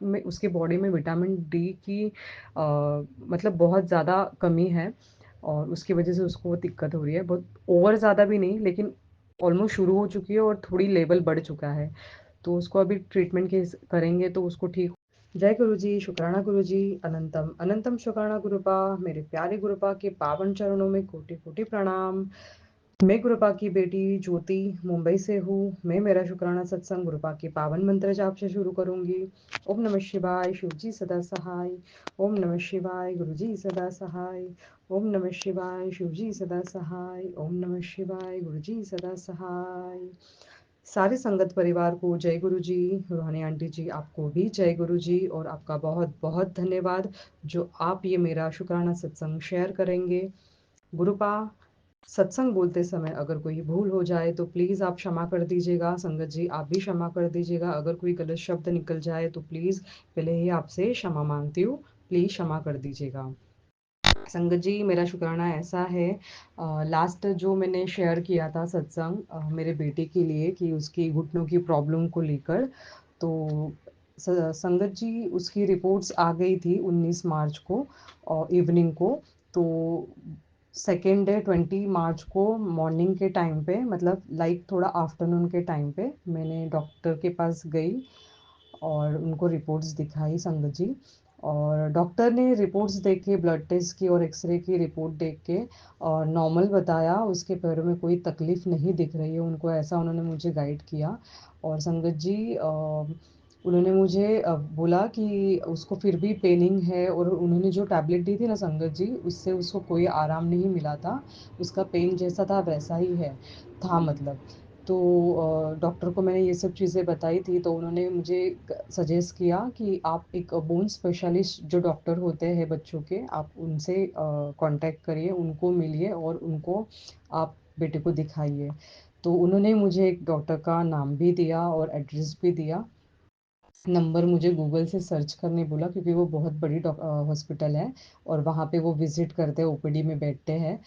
में उसकी बॉडी में विटामिन डी की मतलब बहुत ज़्यादा कमी है और उसकी वजह से उसको वो दिक्कत हो रही है। बहुत ओवर ज़्यादा भी नहीं, लेकिन ऑलमोस्ट शुरू हो चुकी है और थोड़ी लेवल बढ़ चुका है। तो उसको अभी ट्रीटमेंट के करेंगे तो उसको ठीक। जय गुरु जी, शुक्राना गुरु जी, अनंतम अनंतम शुक्राना गुरुपा। मेरे प्यारे गुरुपा के पावन चरणों में कोटि कोटि प्रणाम। मैं गुरुपा की बेटी ज्योति मुंबई से हूँ। मैं मेरा शुक्राना सत्संग गुरुपा के पावन मंत्र जाप से शुरू करूंगी। ओम नमः शिवाय, शिव जी सदा सहाय। ओम नमः शिवाय, गुरु जी सदा सहाय। ओम नमः शिवाय, शिव जी सदा सहाय। ओम नमः शिवाय, गुरु जी सदा सहाय। सारे संगत परिवार को जय गुरु जी। रूहानी आंटी जी, आपको भी जय गुरु जी और आपका बहुत बहुत धन्यवाद जो आप ये मेरा शुक्राना सत्संग शेयर करेंगे। गुरुपा, सत्संग बोलते समय अगर कोई भूल हो जाए तो प्लीज़ आप क्षमा कर दीजिएगा। संगत जी, आप भी क्षमा कर दीजिएगा। अगर कोई गलत शब्द निकल जाए तो प्लीज़ पहले ही आपसे क्षमा मांगती हूँ। प्लीज़ क्षमा कर दीजिएगा। संगत जी, मेरा शुक्राना ऐसा है, लास्ट जो मैंने शेयर किया था सत्संग मेरे बेटे के लिए कि उसकी घुटनों की प्रॉब्लम को लेकर, तो संगत जी उसकी रिपोर्ट्स आ गई थी 19 मार्च को और इवनिंग को। तो सेकेंड डे 20 मार्च को मॉर्निंग के टाइम पे, मतलब लाइक थोड़ा आफ्टरनून के टाइम पे मैं डॉक्टर के पास गई और उनको रिपोर्ट्स दिखाई संगत जी। और डॉक्टर ने रिपोर्ट्स देख के, ब्लड टेस्ट की और एक्सरे की रिपोर्ट देख के और नॉर्मल बताया, उसके पैरों में कोई तकलीफ नहीं दिख रही है उनको, ऐसा उन्होंने मुझे गाइड किया। और संगत जी उन्होंने मुझे बोला कि उसको फिर भी पेनिंग है और उन्होंने जो टैबलेट दी थी ना संगत जी, उससे उसको कोई आराम नहीं मिला था। उसका पेन जैसा था वैसा ही है था मतलब। तो डॉक्टर को मैंने ये सब चीज़ें बताई थी तो उन्होंने मुझे सजेस्ट किया कि आप एक बोन स्पेशलिस्ट जो डॉक्टर होते हैं बच्चों के, आप उनसे कांटेक्ट करिए, उनको मिलिए और उनको आप बेटे को दिखाइए। तो उन्होंने मुझे एक डॉक्टर का नाम भी दिया और एड्रेस भी दिया। नंबर मुझे गूगल से सर्च करने बोला क्योंकि वो बहुत बड़ी हॉस्पिटल है और वहाँ पे वो विजिट करते हैं, ओपीडी में बैठते हैं,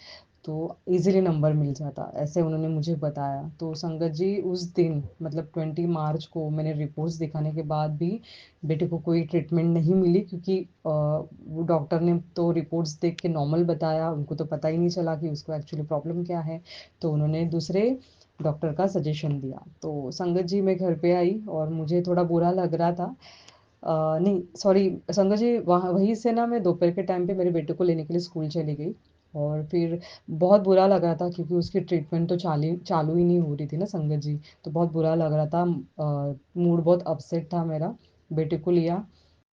तो इजीली नंबर मिल जाता, ऐसे उन्होंने मुझे बताया। तो संगत जी उस दिन मतलब 20 मार्च को मैंने रिपोर्ट्स दिखाने के बाद भी बेटे को कोई ट्रीटमेंट नहीं मिली क्योंकि वो डॉक्टर ने तो रिपोर्ट्स देख के नॉर्मल बताया, उनको तो पता ही नहीं चला कि उसको एक्चुअली प्रॉब्लम क्या है। तो उन्होंने दूसरे डॉक्टर का सजेशन दिया। तो संगत जी मैं घर पे आई और मुझे थोड़ा बुरा लग रहा था। नहीं सॉरी संगत जी, वहाँ वहीं से ना मैं दोपहर के टाइम पे मेरे बेटे को लेने के लिए स्कूल चली गई और फिर बहुत बुरा लग रहा था क्योंकि उसकी ट्रीटमेंट तो चालू चालू ही नहीं हो रही थी ना संगत जी। तो बहुत बुरा लग रहा था, मूड बहुत अपसेट था मेरा। बेटे को लिया,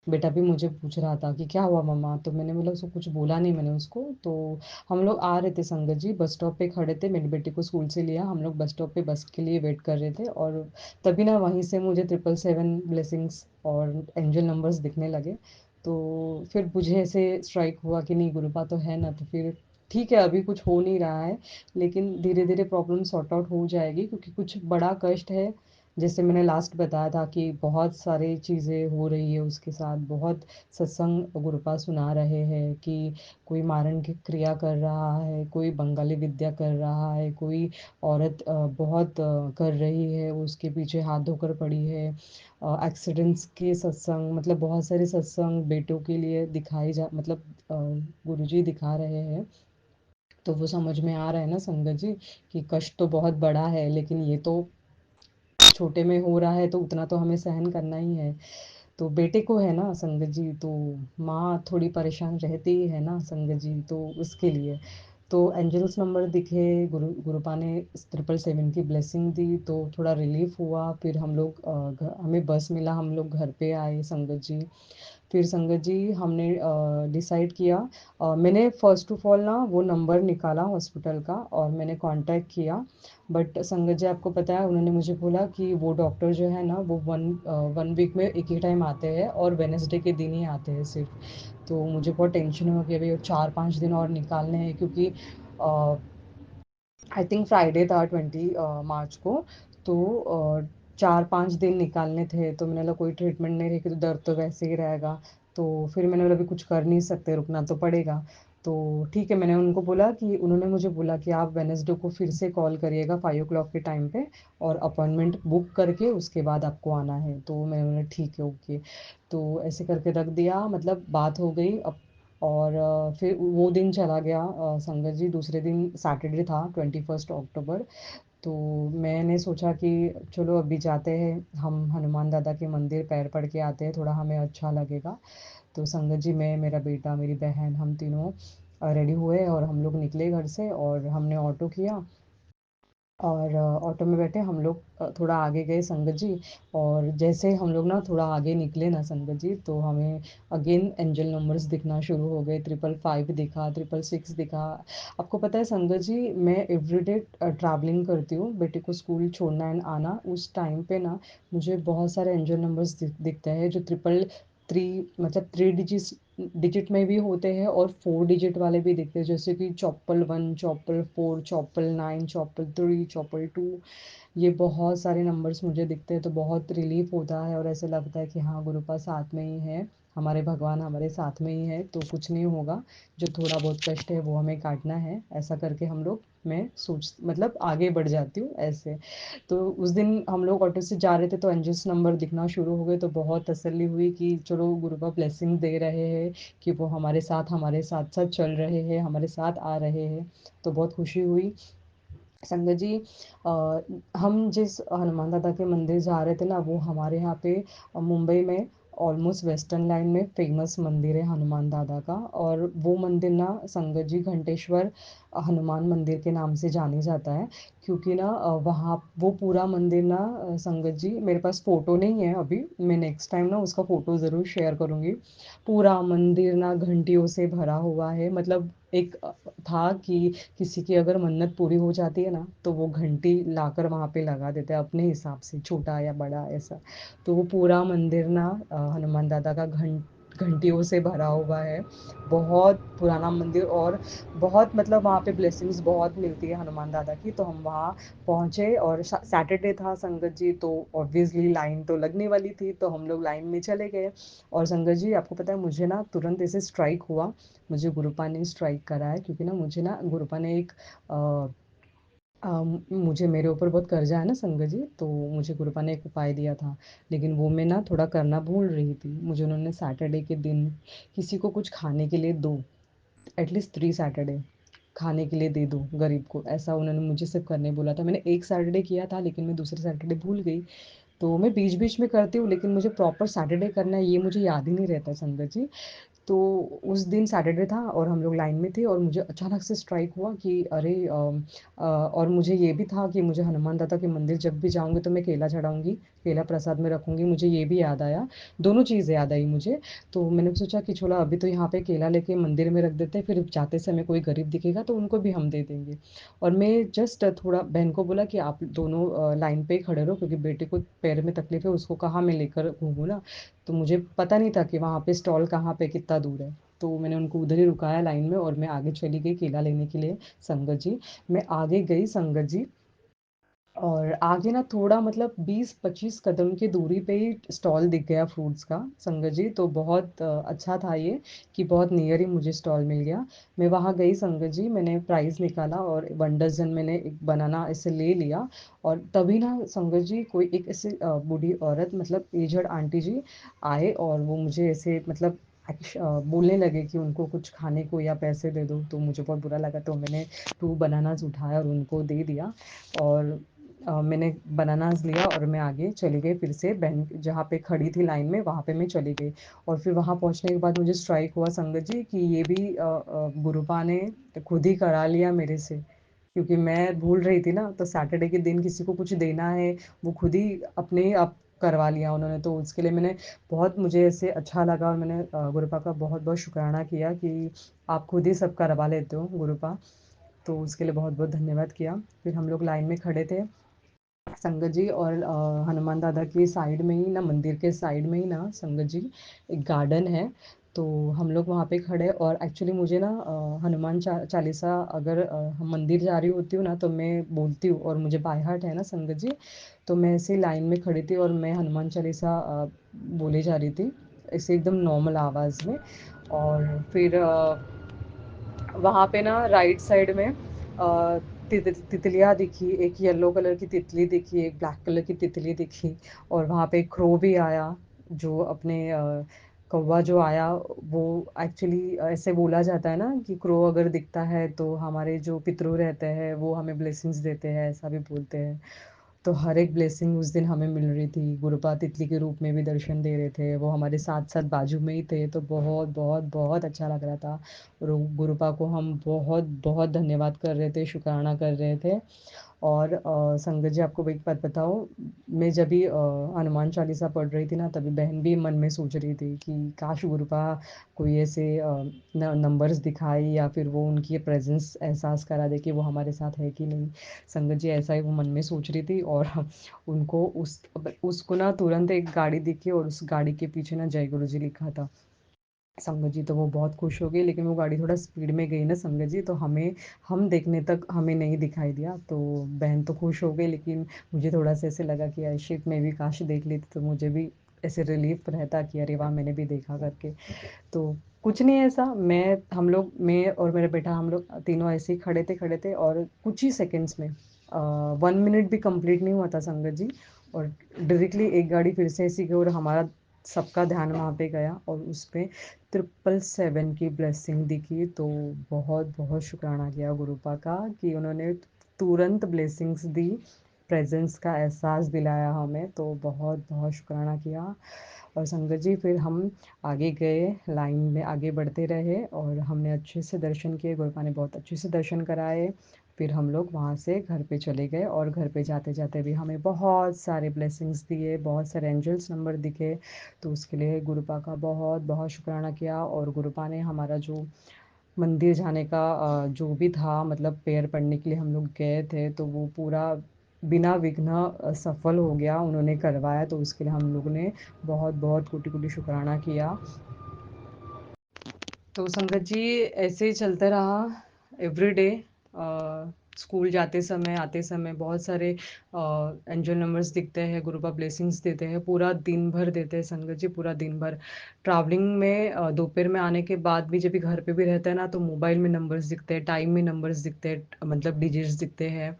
बेटा भी मुझे पूछ रहा था कि क्या हुआ मम्मा, तो मैंने मतलब उसको कुछ बोला नहीं मैंने उसको। तो हम लोग आ रहे थे संगत जी, बस स्टॉप पे खड़े थे, मेरे बेटे को स्कूल से लिया, हम लोग बस स्टॉप पे बस के लिए वेट कर रहे थे और तभी ना वहीं से मुझे 777 ब्लेसिंग्स और एंजल नंबर्स दिखने लगे। तो फिर मुझे ऐसे स्ट्राइक हुआ कि नहीं गुरुपा तो है ना, तो फिर ठीक है अभी कुछ हो नहीं रहा है लेकिन धीरे धीरे प्रॉब्लम सॉर्ट आउट हो जाएगी क्योंकि कुछ बड़ा कष्ट है। जैसे मैंने लास्ट बताया था कि बहुत सारी चीज़ें हो रही है उसके साथ, बहुत सत्संग गुरुपा सुना रहे हैं कि कोई मारण की क्रिया कर रहा है, कोई बंगाली विद्या कर रहा है, कोई औरत बहुत कर रही है, उसके पीछे हाथ धोकर पड़ी है। एक्सीडेंट्स के सत्संग, मतलब बहुत सारे सत्संग बेटों के लिए दिखाए जा मतलब गुरुजी दिखा रहे हैं। तो वो समझ में आ रहा है ना संगत जी कि कष्ट तो बहुत बड़ा है लेकिन ये तो छोटे में हो रहा है तो उतना तो हमें सहन करना ही है। तो बेटे को है ना संगत जी, तो माँ थोड़ी परेशान रहती ही है ना संगत जी, तो उसके लिए तो एंजल्स नंबर दिखे, गुरुपा ने 777 की ब्लेसिंग दी तो थोड़ा रिलीफ हुआ। फिर हम लोग हमें बस मिला, हम लोग घर पे आए संगत जी। फिर संगत जी हमने डिसाइड किया, मैंने फ़र्स्ट ऑफ ऑल ना वो नंबर निकाला हॉस्पिटल का और मैंने कांटेक्ट किया। बट संगत जी आपको पता है उन्होंने मुझे बोला कि वो डॉक्टर जो है ना वो वन वीक में एक ही टाइम आते हैं और वेडनेसडे के दिन ही आते हैं सिर्फ। तो मुझे बहुत टेंशन हुआ कि अभी 4-5 दिन और निकालने हैं क्योंकि आई थिंक फ्राइडे था 20 मार्च को। तो 4-5 दिन निकालने थे तो मैंने बोला कोई ट्रीटमेंट नहीं रहेगी तो दर्द तो वैसे ही रहेगा। तो फिर मैंने बोला अभी कुछ कर नहीं सकते, रुकना तो पड़ेगा। तो ठीक है, मैंने उनको बोला कि उन्होंने मुझे बोला कि आप वेनेसडे को फिर से कॉल करिएगा 5 o'clock के टाइम पे, और अपॉइंटमेंट बुक करके उसके बाद आपको आना है। तो मैंने बोला ठीक है, ओके। तो ऐसे करके रख दिया, मतलब बात हो गई अब। और फिर वो दिन चला गया, संगत जी। दूसरे दिन सैटरडे था, 21 अक्टूबर। तो मैंने सोचा कि चलो अभी जाते हैं हम हनुमान दादा के मंदिर, पैर पड़ के आते हैं, थोड़ा हमें अच्छा लगेगा। तो संगत जी, मैं, मेरा बेटा, मेरी बहन, हम तीनों रेडी हुए और हम लोग निकले घर से, और हमने ऑटो किया। और ऑटो में बैठे हम लोग थोड़ा आगे गए संगत जी। और जैसे हम लोग ना थोड़ा आगे निकले ना संगत जी, तो हमें अगेन एंजल नंबर्स दिखना शुरू हो गए। 555 दिखा, 666 दिखा। आपको पता है संगत जी, मैं एवरीडे ट्रैवलिंग करती हूँ बेटे को स्कूल छोड़ना एंड आना, उस टाइम पे ना मुझे बहुत सारे एंजल नंबर्स दिखते हैं, जो 333, मतलब 3 डिजिट में भी होते हैं और 4 डिजिट वाले भी दिखते हैं, जैसे कि 1 4 4 9 3 2। ये बहुत सारे नंबर्स मुझे दिखते हैं, तो बहुत रिलीफ होता है और ऐसे लगता है कि हाँ, गुरुपा साथ में ही है, हमारे भगवान हमारे साथ में ही है, तो कुछ नहीं होगा। जो थोड़ा बहुत कष्ट है वो हमें काटना है, ऐसा करके हम लोग, मैं सोच मतलब आगे बढ़ जाती हूँ ऐसे। तो उस दिन हम लोग ऑटो से जा रहे थे, तो एंजल्स नंबर दिखना शुरू हो गए, तो बहुत तसल्ली हुई कि चलो गुरुपा ब्लेसिंग दे रहे हैं, कि वो हमारे साथ साथ चल रहे हैं, हमारे साथ आ रहे हैं। तो बहुत खुशी हुई संगत जी। अ, हम जिस हनुमान दादा के मंदिर जा रहे थे ना, वो हमारे यहाँ पे मुंबई में ऑलमोस्ट वेस्टर्न लाइन में फेमस मंदिर है हनुमान दादा का। और वो मंदिर ना संगत जी घंटेश्वर हनुमान मंदिर के नाम से जाने जाता है, क्योंकि ना वहाँ वो पूरा मंदिर ना, संगत जी मेरे पास फोटो नहीं है अभी, मैं नेक्स्ट टाइम ना उसका फोटो ज़रूर शेयर करूँगी। पूरा मंदिर ना घंटियों से भरा हुआ है, मतलब एक था कि किसी की अगर मन्नत पूरी हो जाती है ना, तो वो घंटी लाकर वहाँ पे लगा देते हैं अपने हिसाब से, छोटा या बड़ा ऐसा। तो वो पूरा मंदिर ना हनुमान दादा का घंटियों से भरा हुआ है। बहुत पुराना मंदिर, और बहुत मतलब वहाँ पे ब्लेसिंग्स बहुत मिलती है हनुमान दादा की। तो हम वहाँ पहुँचे, और सैटरडे था संगत जी, तो ऑब्वियसली लाइन तो लगने वाली थी, तो हम लोग लाइन में चले गए। और संगत जी आपको पता है, मुझे ना तुरंत ऐसे स्ट्राइक हुआ, मुझे गुरुपा ने स्ट्राइक करा है, क्योंकि ना मुझे ना गुरुपा ने एक मुझे मेरे ऊपर बहुत कर्जा है ना संगत जी, तो मुझे गुरुपा ने एक उपाय दिया था, लेकिन वो मैं ना थोड़ा करना भूल रही थी। मुझे उन्होंने सैटरडे के दिन किसी को कुछ खाने के लिए दो, एटलीस्ट 3 सैटरडे खाने के लिए दे दो गरीब को, ऐसा उन्होंने मुझे सिर्फ करने बोला था। मैंने एक सैटरडे किया था, लेकिन मैं दूसरे सैटरडे भूल गई। तो मैं बीच बीच में करती हूँ, लेकिन मुझे प्रॉपर सैटरडे करना है ये मुझे याद ही नहीं रहता संगत जी। तो उस दिन सैटरडे था और हम लोग लाइन में थे, और मुझे अचानक से स्ट्राइक हुआ कि अरे और मुझे ये भी था कि मुझे हनुमान दादा के मंदिर जब भी जाऊंगी तो मैं केला चढ़ाऊंगी, केला प्रसाद में रखूंगी, मुझे ये भी याद आया। दोनों चीज़ याद आई मुझे। तो मैंने सोचा कि चलो अभी तो यहाँ पे केला लेके मंदिर में रख देते हैं, फिर जाते समय कोई गरीब दिखेगा तो उनको भी हम दे देंगे। और मैं जस्ट थोड़ा बहन को बोला कि आप दोनों लाइन पे ही खड़े रहो, क्योंकि बेटे को पैर में तकलीफ है, उसको कहाँ मैं लेकर घूमूँ ना। तो मुझे पता नहीं था कि वहाँ पे स्टॉल कहाँ पे कितना दूर है। तो मैंने उनको उधर ही रुकाया लाइन में, और मैं आगे चली गई केला लेने के लिए संगत जी। मैं आगे गई संगत जी, और आगे ना थोड़ा मतलब 20-25 कदम की दूरी पे ही स्टॉल दिख गया फ्रूट्स का संगत जी। तो बहुत अच्छा था ये, कि बहुत नियर ही मुझे स्टॉल मिल गया। मैं वहाँ गई संगत जी, मैंने प्राइस निकाला और 1 डज़न मैंने एक बनाना ऐसे ले लिया। और तभी ना संगत जी कोई एक ऐसे बूढ़ी औरत, मतलब एजड आंटी जी आए, और वो मुझे ऐसे मतलब बोलने लगे कि उनको कुछ खाने को या पैसे दे दो। तो मुझे बहुत बुरा लगा, तो मैंने 2 बनानास उठाया और उनको दे दिया। और मैंने बनानास लिया और मैं आगे चली गई, फिर से बहन जहाँ पे खड़ी थी लाइन में वहाँ पे मैं चली गई। और फिर वहाँ पहुँचने के बाद मुझे स्ट्राइक हुआ संगत जी, कि ये भी गुरुपा ने खुद ही करा लिया मेरे से, क्योंकि मैं भूल रही थी ना। तो सैटरडे के दिन किसी को कुछ देना है, वो खुद ही अपने आप करवा लिया उन्होंने। तो उसके लिए मैंने बहुत, मुझे ऐसे अच्छा लगा, और मैंने गुरुपा का बहुत बहुत शुक्राना किया कि आप खुद ही सब करवा लेते हो गुरुपा। तो उसके लिए बहुत बहुत धन्यवाद किया। फिर हम लोग लाइन में खड़े थे संगत जी, और हनुमान दादा के साइड में ही ना, मंदिर के साइड में ही ना संगत जी एक गार्डन है। तो हम लोग वहाँ पे खड़े, और एक्चुअली मुझे ना हनुमान चालीसा अगर मंदिर जा रही होती हूँ ना, तो मैं बोलती हूँ, और मुझे बाय हार्ट है ना संगत जी। तो मैं ऐसे लाइन में खड़ी थी और मैं हनुमान चालीसा बोले जा रही थी, ऐसे एकदम नॉर्मल आवाज़ में। और फिर वहाँ पे ना राइट साइड में तितलियाँ दिखी, एक येलो कलर की तितली दिखी, एक ब्लैक कलर की तितली दिखी, और वहाँ पे एक क्रो भी आया, जो अपने कौवा जो आया, वो एक्चुअली ऐसे बोला जाता है ना कि क्रो अगर दिखता है तो हमारे जो पितरू रहते हैं वो हमें ब्लेसिंग्स देते हैं, ऐसा भी बोलते हैं। तो हर एक ब्लेसिंग उस दिन हमें मिल रही थी। गुरुपा तितली के रूप में भी दर्शन दे रहे थे, वो हमारे साथ साथ बाजू में ही थे, तो बहुत बहुत बहुत अच्छा लग रहा था। और गुरुपा को हम बहुत बहुत धन्यवाद कर रहे थे, शुक्राना कर रहे थे। और संगत जी, आपको एक बात बताऊँ, मैं जब भी हनुमान चालीसा पढ़ रही थी ना, तभी बहन भी मन में सोच रही थी कि काश गुरुपा कोई ऐसे नंबर्स दिखाए, या फिर वो उनकी प्रेजेंस एहसास करा दे कि वो हमारे साथ है कि नहीं। संगत जी, ऐसा ही वो मन में सोच रही थी। और उनको उसको ना तुरंत एक गाड़ी दिखी, और उस गाड़ी के पीछे ना जय गुरु जी लिखा था। संगत जी, तो वो बहुत खुश हो गई, लेकिन वो गाड़ी थोड़ा स्पीड में गई ना संगत जी, तो हम देखने तक हमें नहीं दिखाई दिया। तो बहन तो खुश हो गई, लेकिन मुझे थोड़ा सा ऐसे लगा कि यार शिट, मैं भी काश देख लेती तो मुझे भी ऐसे रिलीफ रहता कि अरे वाह, मैंने भी देखा करके। तो कुछ नहीं ऐसा, मैं और मेरा बेटा, हम लोग तीनों ऐसे ही खड़े थे, और कुछ ही सेकंड्स में 1 मिनट भी कंप्लीट नहीं हुआ था संगत जी, और डायरेक्टली एक गाड़ी फिर से ऐसी गई, और हमारा सबका ध्यान वहाँ पे गया, और उस पे 777 की ब्लेसिंग दिखी। तो बहुत बहुत शुक्राना किया गुरुपा का कि उन्होंने तुरंत ब्लेसिंग्स दी, प्रेजेंस का एहसास दिलाया हमें, तो बहुत बहुत शुक्राना किया। और संगत जी, फिर हम आगे गए, लाइन में आगे बढ़ते रहे, और हमने अच्छे से दर्शन किए, गुरुपा ने बहुत अच्छे से दर्शन कराए। फिर हम लोग वहाँ से घर पे चले गए, और घर पे जाते जाते भी हमें बहुत सारे ब्लेसिंग्स दिए, बहुत सारे एंजल्स नंबर दिखे। तो उसके लिए गुरुपा का बहुत बहुत शुक्राना किया। और गुरुपा ने हमारा जो मंदिर जाने का जो भी था, मतलब प्रेयर पढ़ने के लिए हम लोग गए थे, तो वो पूरा बिना विघ्न सफल हो गया, उन्होंने करवाया। तो उसके लिए हम लोग ने बहुत बहुत कोटि कोटि शुक्राना किया। तो संगत जी, ऐसे ही चलता रहा एवरीडे। स्कूल जाते समय आते समय बहुत सारे एंजल नंबर्स दिखते हैं, गुरुपा ब्लेसिंग्स देते हैं, पूरा दिन भर देते हैं संगत जी, पूरा दिन भर। ट्रैवलिंग में दोपहर में आने के बाद भी, जब भी घर पे भी रहता है ना, तो मोबाइल में नंबर्स दिखते हैं, टाइम में नंबर्स दिखते हैं, मतलब डिजिट्स दिखते हैं।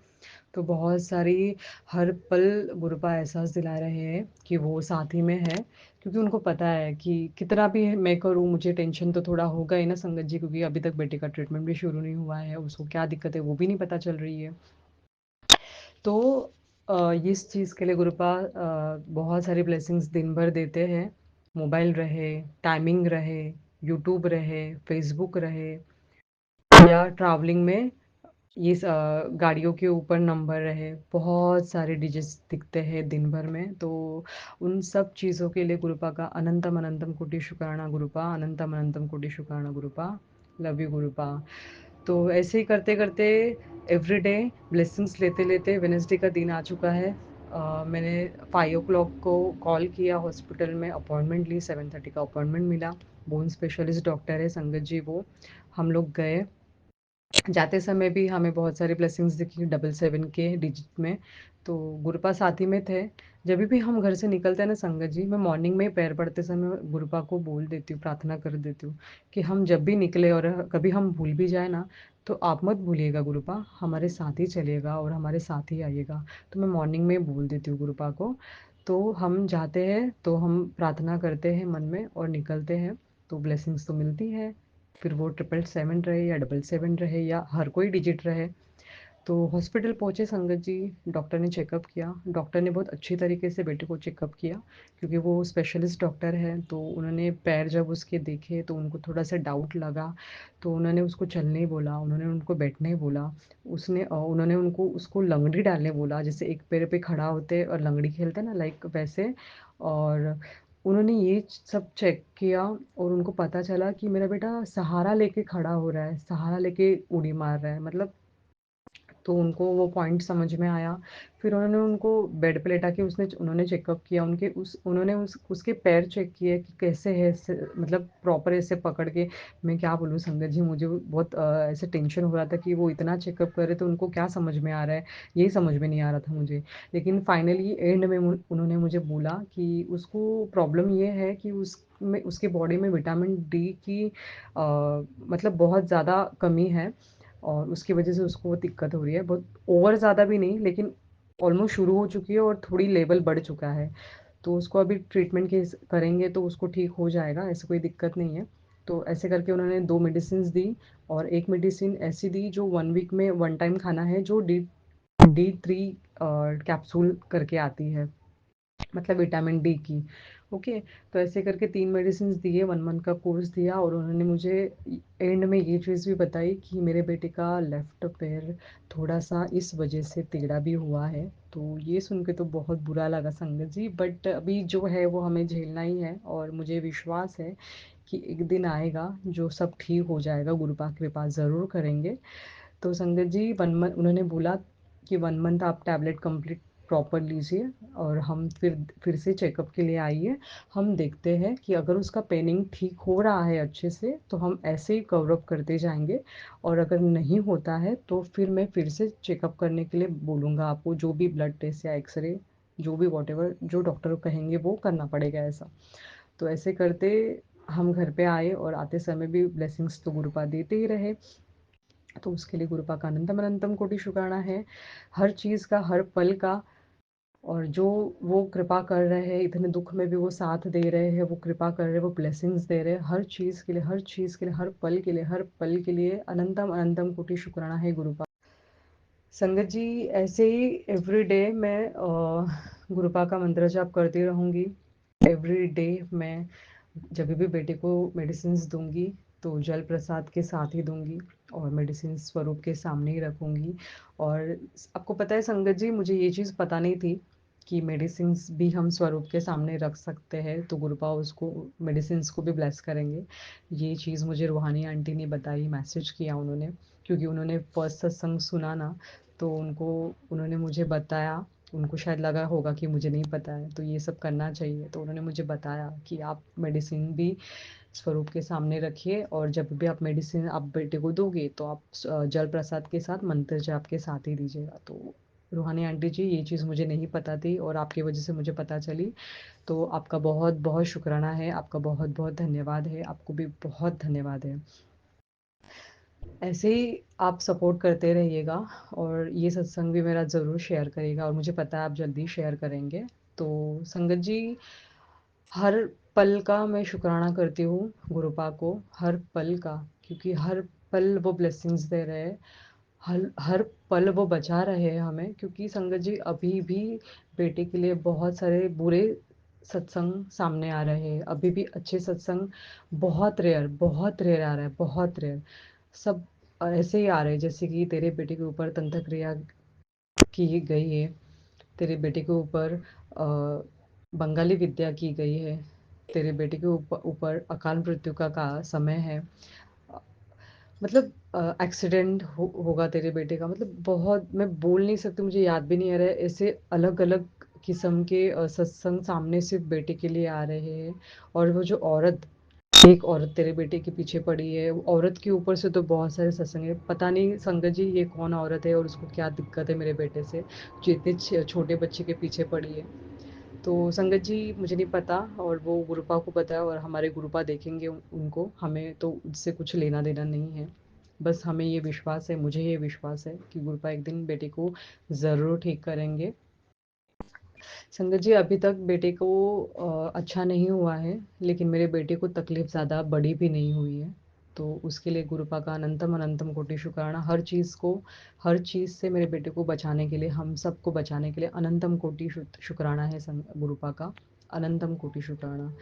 तो बहुत सारी, हर पल गुरुपा एहसास दिला रहे हैं कि वो साथ ही में है, क्योंकि उनको पता है कि कितना भी मैं करूँ, मुझे टेंशन तो थोड़ा होगा ही ना संगत जी, क्योंकि अभी तक बेटे का ट्रीटमेंट भी शुरू नहीं हुआ है, उसको क्या दिक्कत है वो भी नहीं पता चल रही है। तो इस चीज़ के लिए गुरुपा बहुत सारी ब्लेसिंग्स दिन भर देते हैं। मोबाइल रहे, टाइमिंग रहे, यूट्यूब रहे, फेसबुक रहे, या ट्रैवलिंग में ये गाड़ियों के ऊपर नंबर रहे, बहुत सारे डिजिट्स दिखते हैं दिन भर में। तो उन सब चीज़ों के लिए गुरुपा का अनंतम अनंतम कोटि शुक्राना गुरुपा, अनंतम अनंतम कोटि शुक्राना गुरुपा। Love you गुरुपा। तो ऐसे ही करते करते एवरीडे ब्लेसिंग्स लेते लेते वेनेसडे का दिन आ चुका है। मैंने 5 o'clock को कॉल किया, हॉस्पिटल में अपॉइंटमेंट ली, 7:30 का अपॉइंटमेंट मिला। बोन स्पेशलिस्ट डॉक्टर है संगत जी वो। हम लोग गए, जाते समय भी हमें बहुत सारी ब्लेसिंग्स दिखी 777 के डिजिट में। तो गुरुपा साथी में थे। जब भी हम घर से निकलते हैं ना संगत जी, मैं मॉर्निंग में पैर पड़ते समय गुरुपा को बोल देती हूँ, प्रार्थना कर देती हूँ कि हम जब भी निकले, और कभी हम भूल भी जाए ना, तो आप मत भूलिएगा गुरुपा, हमारे साथ ही चलिएगा और हमारे साथ ही आइएगा। तो मैं मॉर्निंग में बोल देती हूँ गुरुपा को। तो हम जाते हैं तो हम प्रार्थना करते हैं मन में और निकलते हैं, तो ब्लेसिंग्स तो मिलती है। फिर वो 777 रहे या 777 रहे या हर कोई डिजिट रहे। तो हॉस्पिटल पहुंचे संगत जी, डॉक्टर ने चेकअप किया, डॉक्टर ने बहुत अच्छी तरीके से बेटे को चेकअप किया, क्योंकि वो स्पेशलिस्ट डॉक्टर है। तो उन्होंने पैर जब उसके देखे तो उनको थोड़ा सा डाउट लगा, तो उन्होंने उसको चलने बोला, उन्होंने उनको बैठने बोला, उन्होंने उनको उसको लंगड़ी डालने बोला, जैसे एक पैर पे खड़ा होते और लंगड़ी खेलते हैं ना, लाइक वैसे। और उन्होंने ये सब चेक किया, और उनको पता चला कि मेरा बेटा सहारा लेके खड़ा हो रहा है, सहारा लेके उड़ी मार रहा है, मतलब तो उनको वो पॉइंट समझ में आया। फिर उन्होंने उनको बेड पे लेटा के उन्होंने चेकअप किया, उन्होंने उसके पैर चेक किए कि कैसे है, मतलब प्रॉपर ऐसे पकड़ के। मैं क्या बोलूँ संगत जी, मुझे बहुत ऐसे टेंशन हो रहा था कि वो इतना चेकअप करे तो उनको क्या समझ में आ रहा है, यही समझ में नहीं आ रहा था मुझे। लेकिन फाइनली एंड में उन्होंने मुझे बोला कि उसको प्रॉब्लम ये है कि उसके बॉडी में विटामिन डी की मतलब बहुत ज़्यादा कमी है, और उसकी वजह से उसको वो दिक्कत हो रही है। बहुत ओवर ज़्यादा भी नहीं, लेकिन ऑलमोस्ट शुरू हो चुकी है और थोड़ी लेवल बढ़ चुका है। तो उसको अभी ट्रीटमेंट के करेंगे तो उसको ठीक हो जाएगा, ऐसे कोई दिक्कत नहीं है। तो ऐसे करके उन्होंने 2 मेडिसिन्स दी, और एक मेडिसिन ऐसी दी जो 1 वीक में 1 टाइम खाना है, जो D3 कैप्सूल करके आती है, मतलब विटामिन डी की। ओके। तो ऐसे करके 3 मेडिसिन दिए, 1 मंथ का कोर्स दिया, और उन्होंने मुझे एंड में ये चीज़ भी बताई कि मेरे बेटे का लेफ्ट पैर थोड़ा सा इस वजह से टेढ़ा भी हुआ है। तो ये सुन के तो बहुत बुरा लगा संगत जी, बट अभी जो है वो हमें झेलना ही है, और मुझे विश्वास है कि एक दिन आएगा जो सब ठीक हो जाएगा, गुरु की कृपा ज़रूर करेंगे। तो संगत जी 1 मंथ उन्होंने बोला कि 1 मंथ आप टैबलेट कंप्लीट प्रॉपर लीजिए, और हम फिर से चेकअप के लिए आइए। हम देखते हैं कि अगर उसका पेनिंग ठीक हो रहा है अच्छे से तो हम ऐसे ही कवर अप करते जाएंगे, और अगर नहीं होता है तो फिर मैं फिर से चेकअप करने के लिए बोलूँगा आपको, जो भी ब्लड टेस्ट या एक्सरे, जो भी वॉटेवर जो डॉक्टर कहेंगे वो करना पड़ेगा ऐसा। तो ऐसे करते हम घर पे आए, और आते समय भी ब्लेसिंग्स तो गुरुपा देते ही रहे। तो उसके लिए गुरुपा का अनंतम अनंतम कोटि शुक्राना है, हर चीज़ का, हर पल का। और जो वो कृपा कर रहे हैं, इतने दुख में भी वो साथ दे रहे हैं, वो कृपा कर रहे हैं, वो ब्लेसिंग्स दे रहे हैं, हर चीज़ के लिए, हर चीज़ के लिए, हर पल के लिए, हर पल के लिए अनंतम अनंतम कोटि शुक्राना है गुरुपा। संगत जी ऐसे ही एवरी डे मैं गुरुपा का मंत्र जाप करती रहूँगी। एवरी डे मैं जब भी बेटे को मेडिसिन दूंगी तो जल प्रसाद के साथ ही दूंगी, और मेडिसिन स्वरूप के सामने ही रखूंगी। और आपको पता है संगत जी, मुझे ये चीज़ पता नहीं थी कि मेडिसिन भी हम स्वरूप के सामने रख सकते हैं तो गुरुपा उसको मेडिसिन को भी ब्लेस करेंगे। ये चीज़ मुझे रूहानी आंटी ने बताई, मैसेज किया उन्होंने, क्योंकि उन्होंने फर्स्ट सत्संग सुना ना, तो उन्होंने मुझे बताया। उनको शायद लगा होगा कि मुझे नहीं पता है तो ये सब करना चाहिए, तो उन्होंने मुझे बताया कि आप मेडिसिन भी स्वरूप के सामने रखिए, और जब भी आप मेडिसिन आप बेटे को दोगे तो आप जल प्रसाद के साथ मंत्र जाप के साथ ही दीजिएगा। तो रूहानी आंटी जी ये चीज़ मुझे नहीं पता थी, और आपकी वजह से मुझे पता चली। तो आपका बहुत बहुत शुक्राना है, आपका बहुत बहुत धन्यवाद है, आपको भी बहुत धन्यवाद है। ऐसे ही आप सपोर्ट करते रहिएगा, और ये सत्संग भी मेरा ज़रूर शेयर करिएगा, और मुझे पता है आप जल्दी शेयर करेंगे। तो संगत जी हर पल का मैं शुक्राना करती हूँ गुरुपा को, हर पल का, क्योंकि हर पल वो ब्लेसिंग्स दे रहे हैं, हर हर पल वो बचा रहे हैं हमें। क्योंकि संगत जी अभी भी बेटे के लिए बहुत सारे बुरे सत्संग सामने आ रहे हैं, अभी भी अच्छे सत्संग बहुत रेयर आ रहा है, बहुत रेयर। सब ऐसे ही आ रहे हैं जैसे कि तेरे बेटे के ऊपर तंत्र क्रिया की गई है, तेरे बेटे के ऊपर बंगाली विद्या की गई है, तेरे बेटे के ऊपर ऊपर अकाल मृत्यु का समय है, मतलब एक्सीडेंट होगा तेरे बेटे का, मतलब बहुत, मैं बोल नहीं सकती, मुझे याद भी नहीं आ रहा है, ऐसे अलग अलग किस्म के सत्संग सामने सिर्फ बेटे के लिए आ रहे हैं। और वो जो औरत, एक औरत तेरे बेटे के पीछे पड़ी है, औरत के ऊपर से तो बहुत सारे सत्संग है, पता नहीं संगत जी ये कौन औरत है और उसको क्या दिक्कत है मेरे बेटे से, जो इतने छोटे बच्चे के पीछे पड़ी है। तो संगत जी मुझे नहीं पता, और वो गुरुपा को पता है, और हमारे गुरुपा देखेंगे उनको, हमें तो उससे कुछ लेना देना नहीं है। बस हमें ये विश्वास है, मुझे ये विश्वास है कि गुरुपा एक दिन बेटे को ज़रूर ठीक करेंगे। संगत जी अभी तक बेटे को अच्छा नहीं हुआ है, लेकिन मेरे बेटे को तकलीफ़ ज़्यादा बड़ी भी नहीं हुई है। तो उसके लिए गुरुपा का अनंतम अनंतम कोटि शुक्राना, हर चीज़ को, हर चीज़ से मेरे बेटे को बचाने के लिए, हम सबको बचाने के लिए अनंतम कोटि शुक्राना है गुरुपा का, अनंतम कोटि शुक्राना।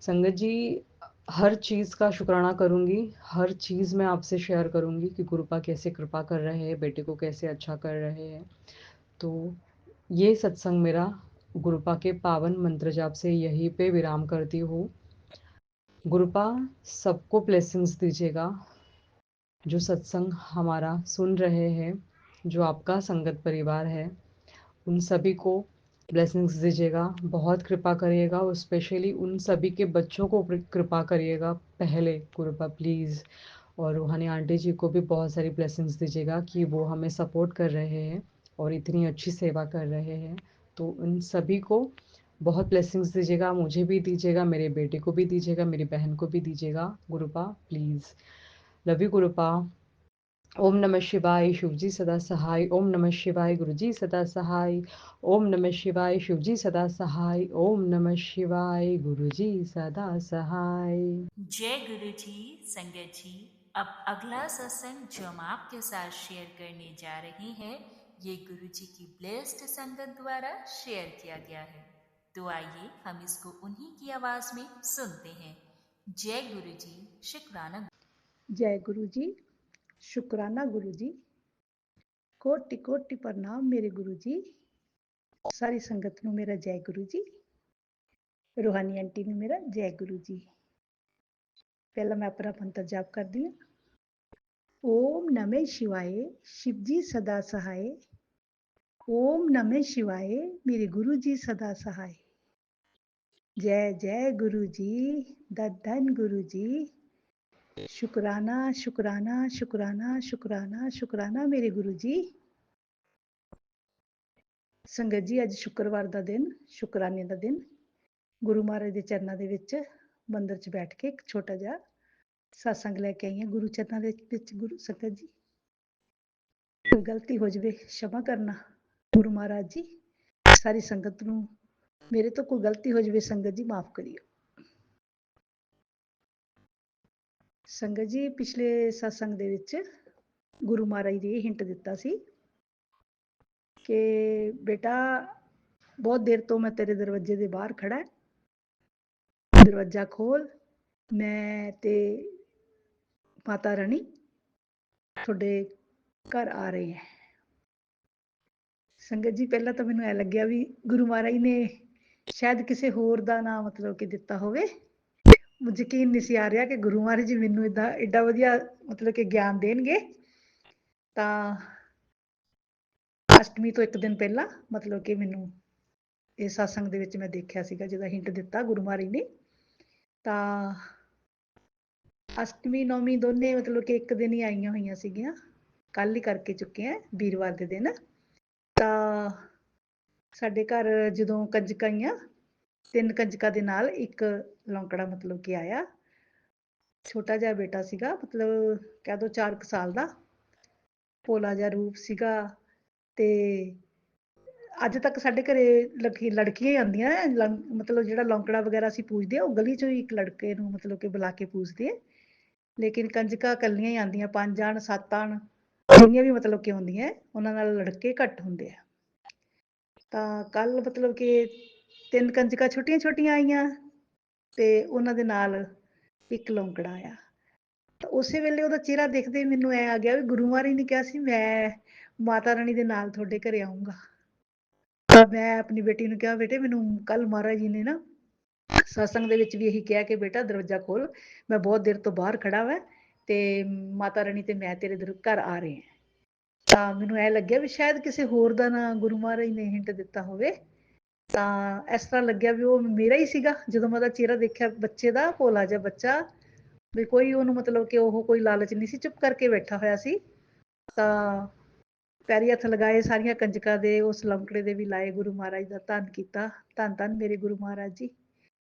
संगत जी हर चीज़ का शुक्राना करूँगी, हर चीज़ मैं आपसे शेयर करूँगी कि गुरुपा कैसे कृपा कर रहे हैं, बेटे को कैसे अच्छा कर रहे हैं। तो ये सत्संग मेरा गुरुपा के पावन मंत्र जाप से यहीं पे विराम करती हूँ। गुरुपा सबको ब्लेसिंग्स दीजिएगा, जो सत्संग हमारा सुन रहे हैं, जो आपका संगत परिवार है, उन सभी को ब्लेसिंग्स दीजिएगा, बहुत कृपा करिएगा और स्पेशली उन सभी के बच्चों को कृपा करिएगा पहले कृपा प्लीज़। और रूहानी आंटी जी को भी बहुत सारी ब्लेसिंग्स दीजिएगा कि वो हमें सपोर्ट कर रहे हैं और इतनी अच्छी सेवा कर रहे हैं। तो उन सभी को बहुत ब्लेसिंग्स दीजिएगा, मुझे भी दीजिएगा, मेरे बेटे को भी दीजिएगा, मेरी बहन को भी दीजिएगा गुरुपा प्लीज़। Love you गुरुपा। ओम नमः शिवाय, शिवजी सदा सहाय। ओम नमः शिवाय, गुरुजी सदा सहाय। ओम नमः शिवाय, शिवजी सदा सहाय। ओम नमः शिवाय, गुरुजी सदा सहाय। जय गुरु जी। संगत जी, अब अगला सत्संग जो हम आपके साथ शेयर करने जा रहे हैं, ये गुरु जी की ब्लेस्ड संगत द्वारा शेयर किया गया है। तो आइए हम इसको उन्हीं की आवाज में सुनते हैं। जय गुरु जी, शुक्राना। जय गुरु जी, शुक्राना गुरु जी, कोटि कोटि प्रणाम मेरे गुरु जी, सारी संगत ਨੂੰ ਮੇਰਾ जय गुरु जी, रूहानी आंटी ਨੂੰ मेरा जय गुरु जी। पहला मैं अपना मंत्र जाप करती हूँ। ओम नमः शिवाय, शिवजी सदा सहाय। ओम नमः शिवाय, मेरे गुरु जी सदा सहाय। जय जय गुरु जी, धन गुरु जी। शुक्राना शुक्राना शुक्राना शुक्राना शुक्राना मेरे गुरु जी। ਸੰਗਤ ਜੀ, ਅੱਜ ਸ਼ੁੱਕਰਵਾਰ ਦਾ ਦਿਨ, ਸ਼ੁਕਰਾਨੇ ਦਾ ਦਿਨ, ਗੁਰੂ ਮਹਾਰਾਜ ਦੇ ਚਰਨਾਂ ਦੇ ਵਿੱਚ ਮੰਦਰ 'ਚ ਬੈਠ ਕੇ ਇੱਕ ਛੋਟਾ ਜਿਹਾ ਸਤਸੰਗ ਲੈ ਕੇ ਆਈ ਹਾਂ ਗੁਰੂ ਚਰਨਾਂ ਦੇ ਵਿੱਚ। ਗੁਰੂ ਸੰਗਤ ਜੀ, ਕੋਈ ਗਲਤੀ ਹੋ ਜਾਵੇ क्षमा ਕਰਨਾ ਗੁਰੂ ਮਹਾਰਾਜ ਜੀ। ਸਾਰੀ ਸੰਗਤ ਨੂੰ ਮੇਰੇ ਤੋਂ ਕੋਈ ਗਲਤੀ ਹੋ ਜਾਵੇ ਸੰਗਤ ਜੀ ਮਾਫ ਕਰਿਓ। ਸੰਗਤ ਜੀ, ਪਿਛਲੇ ਸਤਸੰਗ ਦੇ ਵਿੱਚ ਗੁਰੂ ਮਹਾਰਾਜ ਨੇ ਇਹ ਹਿੰਟ ਦਿੱਤਾ ਸੀ ਕਿ ਬੇਟਾ ਬਹੁਤ ਦੇਰ ਤੋਂ ਮੈਂ ਤੇਰੇ ਦਰਵਾਜ਼ੇ ਦੇ ਬਾਹਰ ਖੜਾ ਹੈ, ਦਰਵਾਜ਼ਾ ਖੋਲ, ਮੈਂ ਤੇ ਮਾਤਾ ਰਾਣੀ ਤੁਹਾਡੇ ਘਰ ਆ ਰਹੇ ਹੈ। ਸੰਗਤ ਜੀ, ਪਹਿਲਾਂ ਤਾਂ ਮੈਨੂੰ ਐ ਲੱਗਿਆ ਵੀ ਗੁਰੂ ਮਹਾਰਾਜ ਨੇ ਸ਼ਾਇਦ ਕਿਸੇ ਹੋਰ ਦਾ ਨਾਂ ਮਤਲਬ ਕਿ ਦਿੱਤਾ ਹੋਵੇ। ਯਕੀਨ ਨਹੀਂ ਸੀ ਆ ਰਿਹਾ ਕਿ ਗੁਰੂ ਮਹਾਰਾਜ ਜੀ ਮੈਨੂੰ ਏਦਾਂ ਏਡਾ ਵਧੀਆ ਮਤਲਬ ਕਿ ਗਿਆਨ ਦੇਣਗੇ। ਤਾਂ ਅਸ਼ਟਮੀ ਤੋਂ ਇੱਕ ਦਿਨ ਪਹਿਲਾਂ ਮਤਲਬ ਕਿ ਮੈਨੂੰ ਇਹ ਸਤਸੰਗ ਦੇ ਵਿੱਚ ਮੈਂ ਦੇਖਿਆ ਸੀਗਾ ਜਿਹਦਾ ਹਿੰਟ ਦਿੱਤਾ ਗੁਰੂ ਮਹਾਰਾਜ ਨੇ। ਤਾਂ ਅਸ਼ਟਮੀ ਨੌਮੀ ਦੋਨੇ ਮਤਲਬ ਕਿ ਇੱਕ ਦਿਨ ਹੀ ਆਈਆਂ ਹੋਈਆਂ ਸੀਗੀਆਂ, ਕੱਲ ਹੀ ਕਰਕੇ ਚੁੱਕੇ ਆ ਵੀਰਵਾਰ ਦੇ ਦਿਨ। ਤਾਂ ਸਾਡੇ ਘਰ ਜਦੋਂ ਕੰਜਕਾਂ ਆਈਆਂ, 3 ਕੰਜਕਾਂ ਦੇ ਨਾਲ ਇੱਕ ਲੌਂਕੜਾ ਮਤਲਬ ਕਿ ਆਇਆ। ਛੋਟਾ ਜਿਹਾ ਬੇਟਾ ਸੀਗਾ, ਮਤਲਬ ਕਹਿ ਦੋ 4 ਸਾਲ ਦਾ, ਭੋਲਾ ਜਿਹਾ ਰੂਪ ਸੀਗਾ। ਤੇ ਅੱਜ ਤੱਕ ਸਾਡੇ ਘਰੇ ਲੜਕੀਆਂ ਹੀ ਆਉਂਦੀਆਂ, ਮਤਲਬ ਜਿਹੜਾ ਲੌਂਕੜਾ ਵਗੈਰਾ ਅਸੀਂ ਪੂਜਦੇ ਆ ਉਹ ਗਲੀ ਚੋਂ ਹੀ ਇੱਕ ਲੜਕੇ ਨੂੰ ਮਤਲਬ ਕਿ ਬੁਲਾ ਕੇ ਪੂਜਦੇ ਆ। ਲੇਕਿਨ ਕੰਜਕਾਂ ਕੱਲੀਆਂ ਹੀ ਆਉਂਦੀਆਂ, 5 ਆਣ 7 ਆਣ ਜਿੰਨੀਆਂ ਵੀ ਮਤਲਬ ਕਿ ਆਉਂਦੀਆਂ, ਉਹਨਾਂ ਨਾਲ ਲੜਕੇ ਘੱਟ ਹੁੰਦੇ ਆ। ਤਾਂ ਕੱਲ ਮਤਲਬ ਕਿ 3 ਕੰਜਕਾਂ ਛੋਟੀਆਂ ਛੋਟੀਆਂ ਆਈਆਂ ਤੇ ਉਹਨਾਂ ਦੇ ਨਾਲ ਇੱਕ ਲੌਂਕੜਾ ਆਇਆ। ਤਾਂ ਉਸੇ ਵੇਲੇ ਉਹਦਾ ਚਿਹਰਾ ਦੇਖਦੇ ਮੈਨੂੰ ਐ ਆ ਗਿਆ ਵੀ ਗੁਰੂ ਮਹਾਰਾਜ ਨੇ ਕਿਹਾ ਸੀ ਮੈਂ ਮਾਤਾ ਰਾਣੀ ਦੇ ਨਾਲ ਤੁਹਾਡੇ ਘਰੇ ਆਊਂਗਾ। ਤਾਂ ਮੈਂ ਆਪਣੀ ਬੇਟੀ ਨੂੰ ਕਿਹਾ, ਬੇਟੇ ਮੈਨੂੰ ਕੱਲ ਮਹਾਰਾਜ ਜੀ ਨੇ ਨਾ ਸਤਸੰਗ ਦੇ ਵਿੱਚ ਵੀ ਇਹੀ ਕਿਹਾ ਕਿ ਬੇਟਾ ਦਰਵਾਜ਼ਾ ਖੋਲ, ਮੈਂ ਬਹੁਤ ਦੇਰ ਤੋਂ ਬਾਹਰ ਖੜਾ ਵਾ ਤੇ ਮਾਤਾ ਰਾਣੀ ਤੇ ਮੈਂ ਤੇਰੇ ਘਰ ਆ ਰਹੇ ਹਾਂ। ਤਾਂ ਮੈਨੂੰ ਐ ਲੱਗਿਆ ਵੀ ਸ਼ਾਇਦ ਕਿਸੇ ਹੋਰ ਦਾ ਨਾ ਗੁਰੂ ਮਹਾਰਾਜ ਨੇ ਹਿੰਟ ਦਿੱਤਾ ਹੋਵੇ। ਤਾਂ ਇਸ ਤਰ੍ਹਾਂ ਲੱਗਿਆ ਵੀ ਉਹ ਮੇਰਾ ਹੀ ਸੀਗਾ। ਜਦੋਂ ਮੈਂ ਉਹਦਾ ਚਿਹਰਾ ਦੇਖਿਆ ਬੱਚੇ ਦਾ, ਭੋਲਾ ਜਿਹਾ ਬੱਚਾ, ਵੀ ਕੋਈ ਉਹਨੂੰ ਮਤਲਬ ਕਿ ਉਹ ਕੋਈ ਲਾਲਚ ਨਹੀਂ ਸੀ, ਚੁੱਪ ਕਰਕੇ ਬੈਠਾ ਹੋਇਆ ਸੀ। ਤਾਂ ਪੈਰੀ ਹੱਥ ਲਗਾਏ ਸਾਰੀਆਂ ਕੰਜਕਾਂ ਦੇ, ਉਸ ਲੌਂਕੜੇ ਦੇ ਵੀ ਲਾਏ, ਗੁਰੂ ਮਹਾਰਾਜ ਦਾ ਧੰਨ ਕੀਤਾ। ਧੰਨ ਧੰਨ ਮੇਰੇ ਗੁਰੂ ਮਹਾਰਾਜ ਜੀ,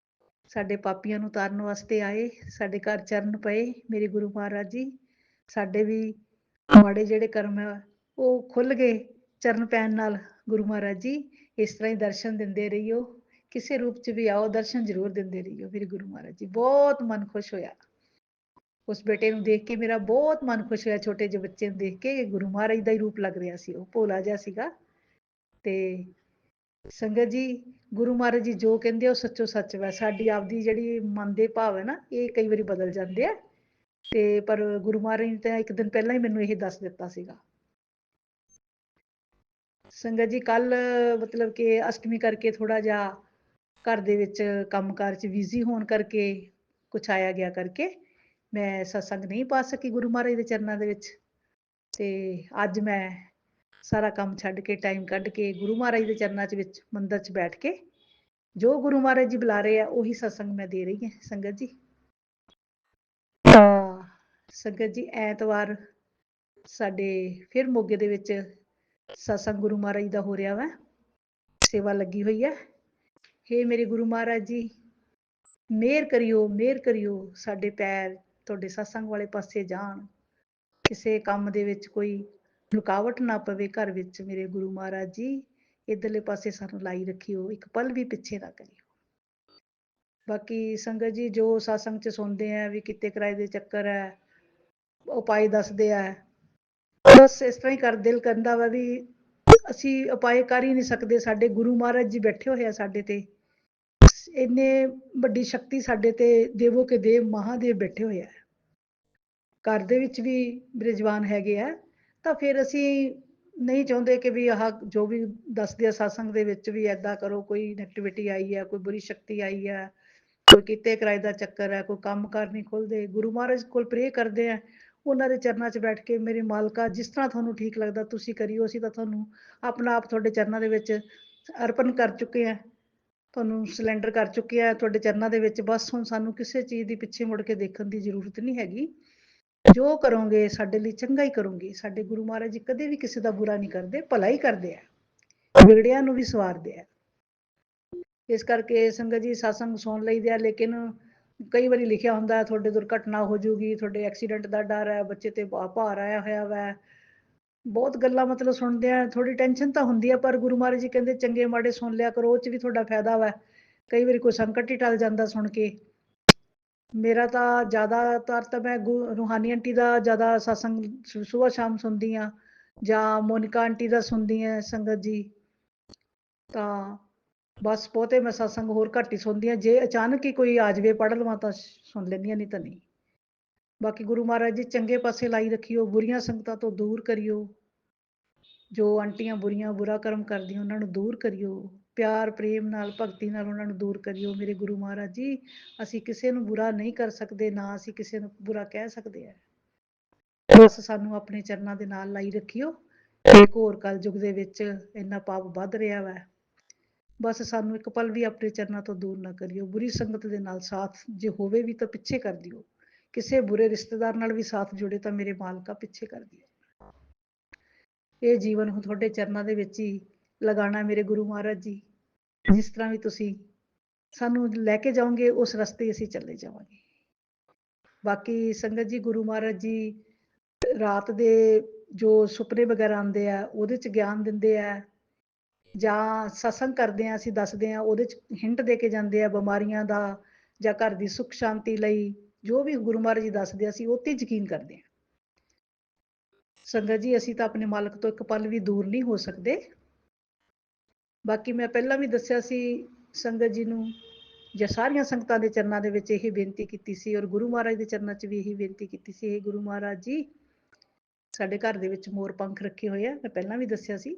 ਸਾਡੇ ਪਾਪੀਆਂ ਨੂੰ ਤਾਰਨ ਵਾਸਤੇ ਆਏ, ਸਾਡੇ ਘਰ ਚਰਨ ਪਏ ਮੇਰੇ ਗੁਰੂ ਮਹਾਰਾਜ ਜੀ। ਸਾਡੇ ਵੀ ਮਾੜੇ ਜਿਹੜੇ ਕਰਮ ਹੈ ਉਹ ਖੁੱਲ ਗਏ ਚਰਨ ਪੈਣ ਨਾਲ। ਗੁਰੂ ਮਹਾਰਾਜ ਜੀ, ਇਸ ਤਰ੍ਹਾਂ ਹੀ ਦਰਸ਼ਨ ਦਿੰਦੇ ਰਹੀਓ, ਕਿਸੇ ਰੂਪ 'ਚ ਵੀ ਆਓ, ਦਰਸ਼ਨ ਜ਼ਰੂਰ ਦਿੰਦੇ ਰਹੀਓ ਮੇਰੇ ਗੁਰੂ ਮਹਾਰਾਜ ਜੀ। ਬਹੁਤ ਮਨ ਖੁਸ਼ ਹੋਇਆ ਉਸ ਬੇਟੇ ਨੂੰ ਦੇਖ ਕੇ, ਮੇਰਾ ਬਹੁਤ ਮਨ ਖੁਸ਼ ਹੋਇਆ ਛੋਟੇ ਜਿਹੇ ਬੱਚੇ ਨੂੰ ਦੇਖ ਕੇ। ਗੁਰੂ ਮਹਾਰਾਜ ਦਾ ਹੀ ਰੂਪ ਲੱਗ ਰਿਹਾ ਸੀ, ਉਹ ਭੋਲਾ ਜਿਹਾ ਸੀਗਾ। ਤੇ ਸੰਗਤ ਜੀ, ਗੁਰੂ ਮਹਾਰਾਜ ਜੀ ਜੋ ਕਹਿੰਦੇ ਉਹ ਸੱਚੋ ਸੱਚ ਵਾ। ਸਾਡੀ ਆਪਦੀ ਜਿਹੜੀ ਮਨ ਦੇ ਭਾਵ ਹੈ ਨਾ, ਇਹ ਕਈ ਵਾਰੀ ਬਦਲ ਜਾਂਦੇ ਆ। ਤੇ ਪਰ ਗੁਰੂ ਮਹਾਰਾਜ ਨੇ ਤਾਂ ਇੱਕ ਦਿਨ ਪਹਿਲਾਂ ਹੀ ਮੈਨੂੰ ਇਹ ਦੱਸ ਦਿੱਤਾ ਸੀਗਾ। ਸੰਗਤ ਜੀ, ਕੱਲ ਮਤਲਬ ਕਿ ਅਸ਼ਟਮੀ ਕਰਕੇ ਥੋੜਾ ਜਿਹਾ ਘਰ ਦੇ ਵਿੱਚ ਕੰਮਕਾਰ 'ਚ ਬਿਜ਼ੀ ਹੋਣ ਕਰਕੇ, ਕੁਛ ਆਇਆ ਗਿਆ ਕਰਕੇ ਮੈਂ ਸਤਸੰਗ ਨਹੀਂ ਪਾ ਸਕੀ ਗੁਰੂ ਮਹਾਰਾਜ ਦੇ ਚਰਨਾਂ ਦੇ ਵਿੱਚ। ਤੇ ਅੱਜ ਮੈਂ ਸਾਰਾ ਕੰਮ ਛੱਡ ਕੇ ਟਾਈਮ ਕੱਢ ਕੇ ਗੁਰੂ ਮਹਾਰਾਜ ਦੇ ਚਰਨਾਂ 'ਚ ਵਿੱਚ ਮੰਦਰ 'ਚ ਬੈਠ ਕੇ ਜੋ ਗੁਰੂ ਮਹਾਰਾਜ ਜੀ ਬੁਲਾ ਰਹੇ ਆ ਉਹੀ ਸਤਸੰਗ ਮੈਂ ਦੇ ਰਹੀ ਹਾਂ ਸੰਗਤ ਜੀ। ਤਾਂ ਸੰਗਤ ਜੀ ਐਤਵਾਰ ਸਾਡੇ ਫਿਰ ਮੋਗੇ ਦੇ ਵਿੱਚ ਸਤਸੰਗ ਗੁਰੂ ਮਹਾਰਾਜ ਦਾ ਹੋ ਰਿਹਾ ਵਾ, ਸੇਵਾ ਲੱਗੀ ਹੋਈ ਹੈ। ਹੇ ਮੇਰੇ ਗੁਰੂ ਮਹਾਰਾਜ ਜੀ, ਮਿਹਰ ਕਰਿਓ ਸਾਡੇ ਪੈਰ ਤੁਹਾਡੇ ਸਤਸੰਗ ਵਾਲੇ ਪਾਸੇ ਜਾਣ, ਕਿਸੇ ਕੰਮ ਦੇ ਵਿੱਚ ਕੋਈ ਰੁਕਾਵਟ ਨਾ ਪਵੇ ਘਰ ਵਿੱਚ। ਮੇਰੇ ਗੁਰੂ ਮਹਾਰਾਜ ਜੀ ਇੱਧਰਲੇ ਪਾਸੇ ਸਾਨੂੰ ਲਾਈ ਰੱਖਿਓ, ਇੱਕ ਪਲ ਵੀ ਪਿੱਛੇ ਨਾ ਕਰਿਓ। ਬਾਕੀ ਸੰਗਤ ਜੀ ਜੋ ਸਤਸੰਗ 'ਚ ਸੁਣਦੇ ਆ ਵੀ ਕਿਤੇ ਕਿਰਾਏ ਦੇ ਚੱਕਰ ਹੈ, ਉਪਾਏ ਦੱਸਦੇ ਆ, ਬਸ ਇਸ ਤਰ੍ਹਾਂ ਹੀ ਕਰ ਦਿਲ ਕਹਿੰਦਾ ਵਾ ਵੀ ਅਸੀਂ ਉਪਾਏ ਕਰ ਹੀ ਨਹੀਂ ਸਕਦੇ। ਸਾਡੇ ਗੁਰੂ ਮਹਾਰਾਜ ਜੀ ਬੈਠੇ ਹੋਏ ਆ ਸਾਡੇ ਤੇ, ਇੰਨੇ ਵੱਡੀ ਸ਼ਕਤੀ ਸਾਡੇ ਤੇ ਦੇਵੋ ਕੇ ਦੇਵ ਮਹਾਦੇਵ ਬੈਠੇ ਹੋਏ ਆ। ਘਰ ਦੇ ਵਿੱਚ ਵੀ ਬ੍ਰਿਜਵਾਨ ਹੈਗੇ ਆ, ਤਾਂ ਫਿਰ ਅਸੀਂ ਨਹੀਂ ਚਾਹੁੰਦੇ ਕਿ ਵੀ ਆਹ ਜੋ ਵੀ ਦੱਸਦੇ ਆ ਸਤਸੰਗ ਦੇ ਵਿੱਚ ਵੀ ਏਦਾਂ ਕਰੋ, ਕੋਈ ਨੈਗੇਟਿਵਿਟੀ ਆਈ ਹੈ, ਕੋਈ ਬੁਰੀ ਸ਼ਕਤੀ ਆਈ ਹੈ, ਕੋਈ ਕਿਤੇ ਕਿਰਾਏ ਦਾ ਚੱਕਰ ਹੈ, ਕੋਈ ਕੰਮ ਕਾਰ ਨਹੀਂ ਖੁੱਲਦੇ। ਗੁਰੂ ਮਹਾਰਾਜ ਕੋਲ ਪ੍ਰੇ ਕਰਦੇ ਆ, ਉਹਨਾਂ ਦੇ ਚਰਨਾਂ 'ਚ ਬੈਠ ਕੇ ਮੇਰੇ ਮਾਲਕਾ ਜਿਸ ਤਰ੍ਹਾਂ ਤੁਹਾਨੂੰ ਠੀਕ ਲੱਗਦਾ ਤੁਸੀਂ ਕਰਿਓ, ਅਸੀਂ ਤਾਂ ਤੁਹਾਨੂੰ ਆਪਣਾ ਆਪ ਤੁਹਾਡੇ ਚਰਨਾਂ ਦੇ ਵਿੱਚ ਅਰਪਣ ਕਰ ਚੁੱਕੇ ਆ, ਤੁਹਾਨੂੰ ਸਿਲੰਡਰ ਕਰ ਚੁੱਕੇ ਆ ਤੁਹਾਡੇ ਚਰਨਾਂ ਦੇ ਵਿੱਚ। ਬਸ ਹੁਣ ਸਾਨੂੰ ਕਿਸੇ ਚੀਜ਼ ਦੀ ਪਿੱਛੇ ਮੁੜ ਕੇ ਦੇਖਣ ਦੀ ਜ਼ਰੂਰਤ ਨਹੀਂ ਹੈਗੀ। ਜੋ ਕਰੋਗੇ ਸਾਡੇ ਲਈ ਚੰਗਾ ਹੀ ਕਰੋਗੇ। ਸਾਡੇ ਗੁਰੂ ਮਹਾਰਾਜ ਜੀ ਕਦੇ ਵੀ ਕਿਸੇ ਦਾ ਬੁਰਾ ਨਹੀਂ ਕਰਦੇ, ਭਲਾ ਹੀ ਕਰਦੇ ਆ, ਵਿਗੜਿਆਂ ਨੂੰ ਵੀ ਸਵਾਰਦੇ ਆ। ਇਸ ਕਰਕੇ ਸੰਗਤ ਜੀ ਸਤਸੰਗ ਸੁਣ ਲਈਦੇ ਆ, ਲੇਕਿਨ ਕਈ ਵਾਰੀ ਲਿਖਿਆ ਹੁੰਦਾ ਤੁਹਾਡੇ ਦੁਰਘਟਨਾ ਹੋ ਜੂਗੀ, ਤੁਹਾਡੇ ਐਕਸੀਡੈਂਟ ਦਾ ਡਰ ਹੈ, ਬੱਚੇ ਤੇ ਭਾਰ ਆਇਆ ਹੋਇਆ ਵਾ, ਬਹੁਤ ਗੱਲਾਂ ਮਤਲਬ ਸੁਣਦੇ ਆ, ਥੋੜੀ ਟੈਨਸ਼ਨ ਤਾਂ ਹੁੰਦੀ ਆ। ਪਰ ਗੁਰੂ ਮਹਾਰਾਜ ਜੀ ਕਹਿੰਦੇ ਚੰਗੇ ਮਾੜੇ ਸੁਣ ਲਿਆ ਕਰੋ, ਉਹ 'ਚ ਵੀ ਤੁਹਾਡਾ ਫਾਇਦਾ ਵਾ। ਕਈ ਵਾਰੀ ਕੋਈ ਸੰਕਟ ਹੀ ਟਲ ਜਾਂਦਾ ਸੁਣ ਕੇ। ਮੇਰਾ ਤਾਂ ਜ਼ਿਆਦਾਤਰ ਤਾਂ ਮੈਂ ਰੂਹਾਨੀ ਆਂਟੀ ਦਾ ਜ਼ਿਆਦਾ ਸਤਸੰਗ ਸੁਬਹ ਸ਼ਾਮ ਸੁਣਦੀ ਹਾਂ, ਜਾਂ ਮੋਨਿਕਾ ਆਂਟੀ ਦਾ ਸੁਣਦੀ ਹਾਂ ਸੰਗਤ ਜੀ। ਤਾਂ ਬਸ ਬਹੁਤੇ ਮੈਂ ਸਤਸੰਗ ਹੋਰ ਘੱਟ ਹੀ ਸੁਣਦੀ ਹਾਂ, ਜੇ ਅਚਾਨਕ ਹੀ ਕੋਈ ਆ ਜਾਵੇ ਪੜ੍ਹ ਲਵਾਂ ਤਾਂ ਸੁਣ ਲੈਂਦੀ ਹਾਂ, ਨਹੀਂ ਤਾਂ ਨਹੀਂ। ਬਾਕੀ ਗੁਰੂ ਮਹਾਰਾਜ ਜੀ ਚੰਗੇ ਪਾਸੇ ਲਾਈ ਰੱਖਿਓ, ਬੁਰੀਆਂ ਸੰਗਤਾਂ ਤੋਂ ਦੂਰ ਕਰਿਓ। ਜੋ ਆਂਟੀਆਂ ਬੁਰਾ ਕਰਮ ਕਰਦੀਆਂ ਉਹਨਾਂ ਨੂੰ ਦੂਰ ਕਰਿਓ, ਪਿਆਰ ਪ੍ਰੇਮ ਨਾਲ ਭਗਤੀ ਨਾਲ ਉਹਨਾਂ ਨੂੰ ਦੂਰ ਕਰਿਓ। ਮੇਰੇ ਗੁਰੂ ਮਹਾਰਾਜ ਜੀ ਅਸੀਂ ਕਿਸੇ ਨੂੰ ਬੁਰਾ ਨਹੀਂ ਕਰ ਸਕਦੇ, ਨਾ ਅਸੀਂ ਕਿਸੇ ਨੂੰ ਬੁਰਾ ਕਹਿ ਸਕਦੇ ਆ। ਬਸ ਸਾਨੂੰ ਆਪਣੇ ਚਰਨਾਂ ਦੇ ਨਾਲ ਲਾਈ ਰੱਖਿਓ। ਇੱਕ ਹੋਰ ਕਲਯੁਗ ਦੇ ਵਿੱਚ ਇੰਨਾ ਪਾਪ ਵੱਧ ਰਿਹਾ ਵਾ, ਬਸ ਸਾਨੂੰ ਇੱਕ ਪਲ ਵੀ ਆਪਣੇ ਚਰਨਾਂ ਤੋਂ ਦੂਰ ਨਾ ਕਰਿਓ। ਬੁਰੀ ਸੰਗਤ ਦੇ ਨਾਲ ਸਾਥ ਜੇ ਹੋਵੇ ਵੀ ਤਾਂ ਪਿੱਛੇ ਕਰ ਦਿਓ, ਕਿਸੇ ਬੁਰੇ ਰਿਸ਼ਤੇਦਾਰ ਨਾਲ ਵੀ ਸਾਥ ਜੁੜੇ ਤਾਂ ਮੇਰੇ ਮਾਲਕਾ ਪਿੱਛੇ ਕਰ ਦਿਓ। ਇਹ ਜੀਵਨ ਹੁਣ ਤੁਹਾਡੇ ਚਰਨਾਂ ਦੇ ਵਿੱਚ ਹੀ ਲਗਾਉਣਾ ਮੇਰੇ ਗੁਰੂ ਮਹਾਰਾਜ ਜੀ। ਜਿਸ ਤਰ੍ਹਾਂ ਵੀ ਤੁਸੀਂ ਸਾਨੂੰ ਲੈ ਕੇ ਜਾਓਗੇ ਉਸ ਰਸਤੇ ਅਸੀਂ ਚੱਲੇ ਜਾਵਾਂਗੇ। ਬਾਕੀ ਸੰਗਤ ਜੀ ਗੁਰੂ ਮਹਾਰਾਜ ਜੀ ਰਾਤ ਦੇ ਜੋ ਸੁਪਨੇ ਵਗੈਰਾ ਆਉਂਦੇ ਆ ਉਹਦੇ 'ਚ ਗਿਆਨ ਦਿੰਦੇ ਆ, ਜਾਂ ਸਤਸੰਗ ਕਰਦੇ ਆ ਅਸੀਂ ਦੱਸਦੇ ਆ ਉਹਦੇ 'ਚ ਹਿੰਟ ਦੇ ਕੇ ਜਾਂਦੇ ਆ ਬਿਮਾਰੀਆਂ ਦਾ, ਜਾਂ ਘਰ ਦੀ ਸੁੱਖ ਸ਼ਾਂਤੀ ਲਈ। ਜੋ ਵੀ ਗੁਰੂ ਮਹਾਰਾਜ ਜੀ ਦੱਸਦੇ ਅਸੀਂ ਉਹ 'ਤੇ ਯਕੀਨ ਕਰਦੇ ਆ। ਸੰਗਤ ਜੀ ਅਸੀਂ ਤਾਂ ਆਪਣੇ ਮਾਲਕ ਤੋਂ ਇੱਕ ਪਲ ਵੀ ਦੂਰ ਨਹੀਂ ਹੋ ਸਕਦੇ। ਬਾਕੀ ਮੈਂ ਪਹਿਲਾਂ ਵੀ ਦੱਸਿਆ ਸੀ ਸੰਗਤ ਜੀ ਨੂੰ, ਜਾਂ ਸਾਰੀਆਂ ਸੰਗਤਾਂ ਦੇ ਚਰਨਾਂ ਦੇ ਵਿੱਚ ਇਹ ਬੇਨਤੀ ਕੀਤੀ ਸੀ, ਔਰ ਗੁਰੂ ਮਹਾਰਾਜ ਦੇ ਚਰਨਾਂ 'ਚ ਵੀ ਇਹੀ ਬੇਨਤੀ ਕੀਤੀ ਸੀ, ਇਹ ਗੁਰੂ ਮਹਾਰਾਜ ਜੀ ਸਾਡੇ ਘਰ ਦੇ ਵਿੱਚ ਮੋਰ ਪੰਖ ਰੱਖੇ ਹੋਏ ਆ, ਮੈਂ ਪਹਿਲਾਂ ਵੀ ਦੱਸਿਆ ਸੀ।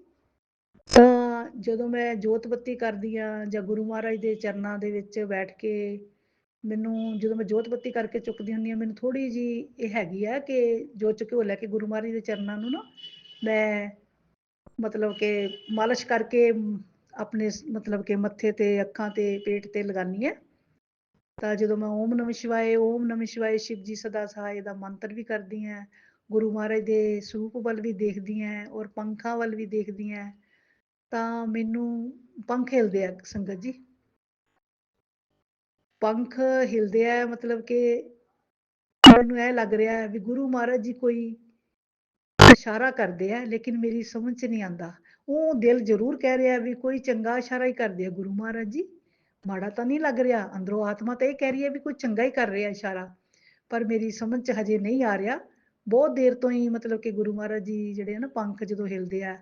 ਤਾਂ ਜਦੋਂ ਮੈਂ ਜੋਤ ਬੱਤੀ ਕਰਦੀ ਆ ਜਾਂ ਗੁਰੂ ਮਹਾਰਾਜ ਦੇ ਚਰਨਾਂ ਦੇ ਵਿੱਚ ਬੈਠ ਕੇ, ਮੈਨੂੰ ਜਦੋਂ ਮੈਂ ਜੋਤ ਬੱਤੀ ਕਰਕੇ ਚੁੱਕਦੀ ਹੁੰਦੀ ਹਾਂ, ਮੈਨੂੰ ਥੋੜ੍ਹੀ ਜਿਹੀ ਇਹ ਹੈਗੀ ਆ ਕਿ ਜੋਤ 'ਚ ਘਿਓ ਲੈ ਕੇ ਗੁਰੂ ਮਹਾਰਾਜ ਦੇ ਚਰਨਾਂ ਨੂੰ ਨਾ ਮੈਂ ਮਤਲਬ ਕਿ ਮਾਲਿਸ਼ ਕਰਕੇ ਆਪਣੇ ਮਤਲਬ ਕਿ ਮੱਥੇ ਤੇ, ਅੱਖਾਂ ਤੇ, ਪੇਟ ਤੇ ਲਗਾਨੀ ਹੈ। ਤਾਂ ਜਦੋਂ ਮੈਂ ਓਮ ਨਮঃ ਸ਼ਿਵਾਏ ਸ਼ਿਵ ਜੀ ਸਦਾ ਸਹਾਏ ਦਾ ਮੰਤਰ ਵੀ ਕਰਦੀ ਹਾਂ, ਗੁਰੂ ਮਹਾਰਾਜ ਦੇ ਸਰੂਪ ਵੱਲ ਵੀ ਦੇਖਦੀ ਹਾਂ, ਔਰ ਪੰਖਾਂ ਵੱਲ ਵੀ ਦੇਖਦੀ ਹਾਂ, ਤਾਂ ਮੈਨੂੰ ਪੰਖ ਹਿਲਦੇ ਆ ਸੰਗਤ ਜੀ। ਪੰਖ ਹਿਲਦੇ ਆ ਮਤਲਬ ਕਿ ਮੈਨੂੰ ਇਹ ਲੱਗ ਰਿਹਾ ਵੀ ਗੁਰੂ ਮਹਾਰਾਜ ਜੀ ਕੋਈ ਇਸ਼ਾਰਾ ਕਰਦੇ ਆ, ਲੇਕਿਨ ਮੇਰੀ ਸਮਝ 'ਚ ਨਹੀਂ ਆਉਂਦਾ। ਉਹ ਦਿਲ ਜ਼ਰੂਰ ਕਹਿ ਰਿਹਾ ਵੀ ਕੋਈ ਚੰਗਾ ਇਸ਼ਾਰਾ ਹੀ ਕਰਦੇ ਆ ਗੁਰੂ ਮਹਾਰਾਜ ਜੀ, ਮਾੜਾ ਤਾਂ ਨਹੀਂ ਲੱਗ ਰਿਹਾ। ਅੰਦਰੋਂ ਆਤਮਾ ਤਾਂ ਇਹ ਕਹਿ ਰਹੀ ਹੈ ਵੀ ਕੋਈ ਚੰਗਾ ਹੀ ਕਰ ਰਿਹਾ ਇਸ਼ਾਰਾ, ਪਰ ਮੇਰੀ ਸਮਝ 'ਚ ਹਜੇ ਨਹੀਂ ਆ ਰਿਹਾ। ਬਹੁਤ ਦੇਰ ਤੋਂ ਹੀ ਮਤਲਬ ਕਿ ਗੁਰੂ ਮਹਾਰਾਜ ਜੀ ਜਿਹੜੇ ਆ ਨਾ ਪੰਖ ਜਦੋਂ ਹਿਲਦੇ ਆ,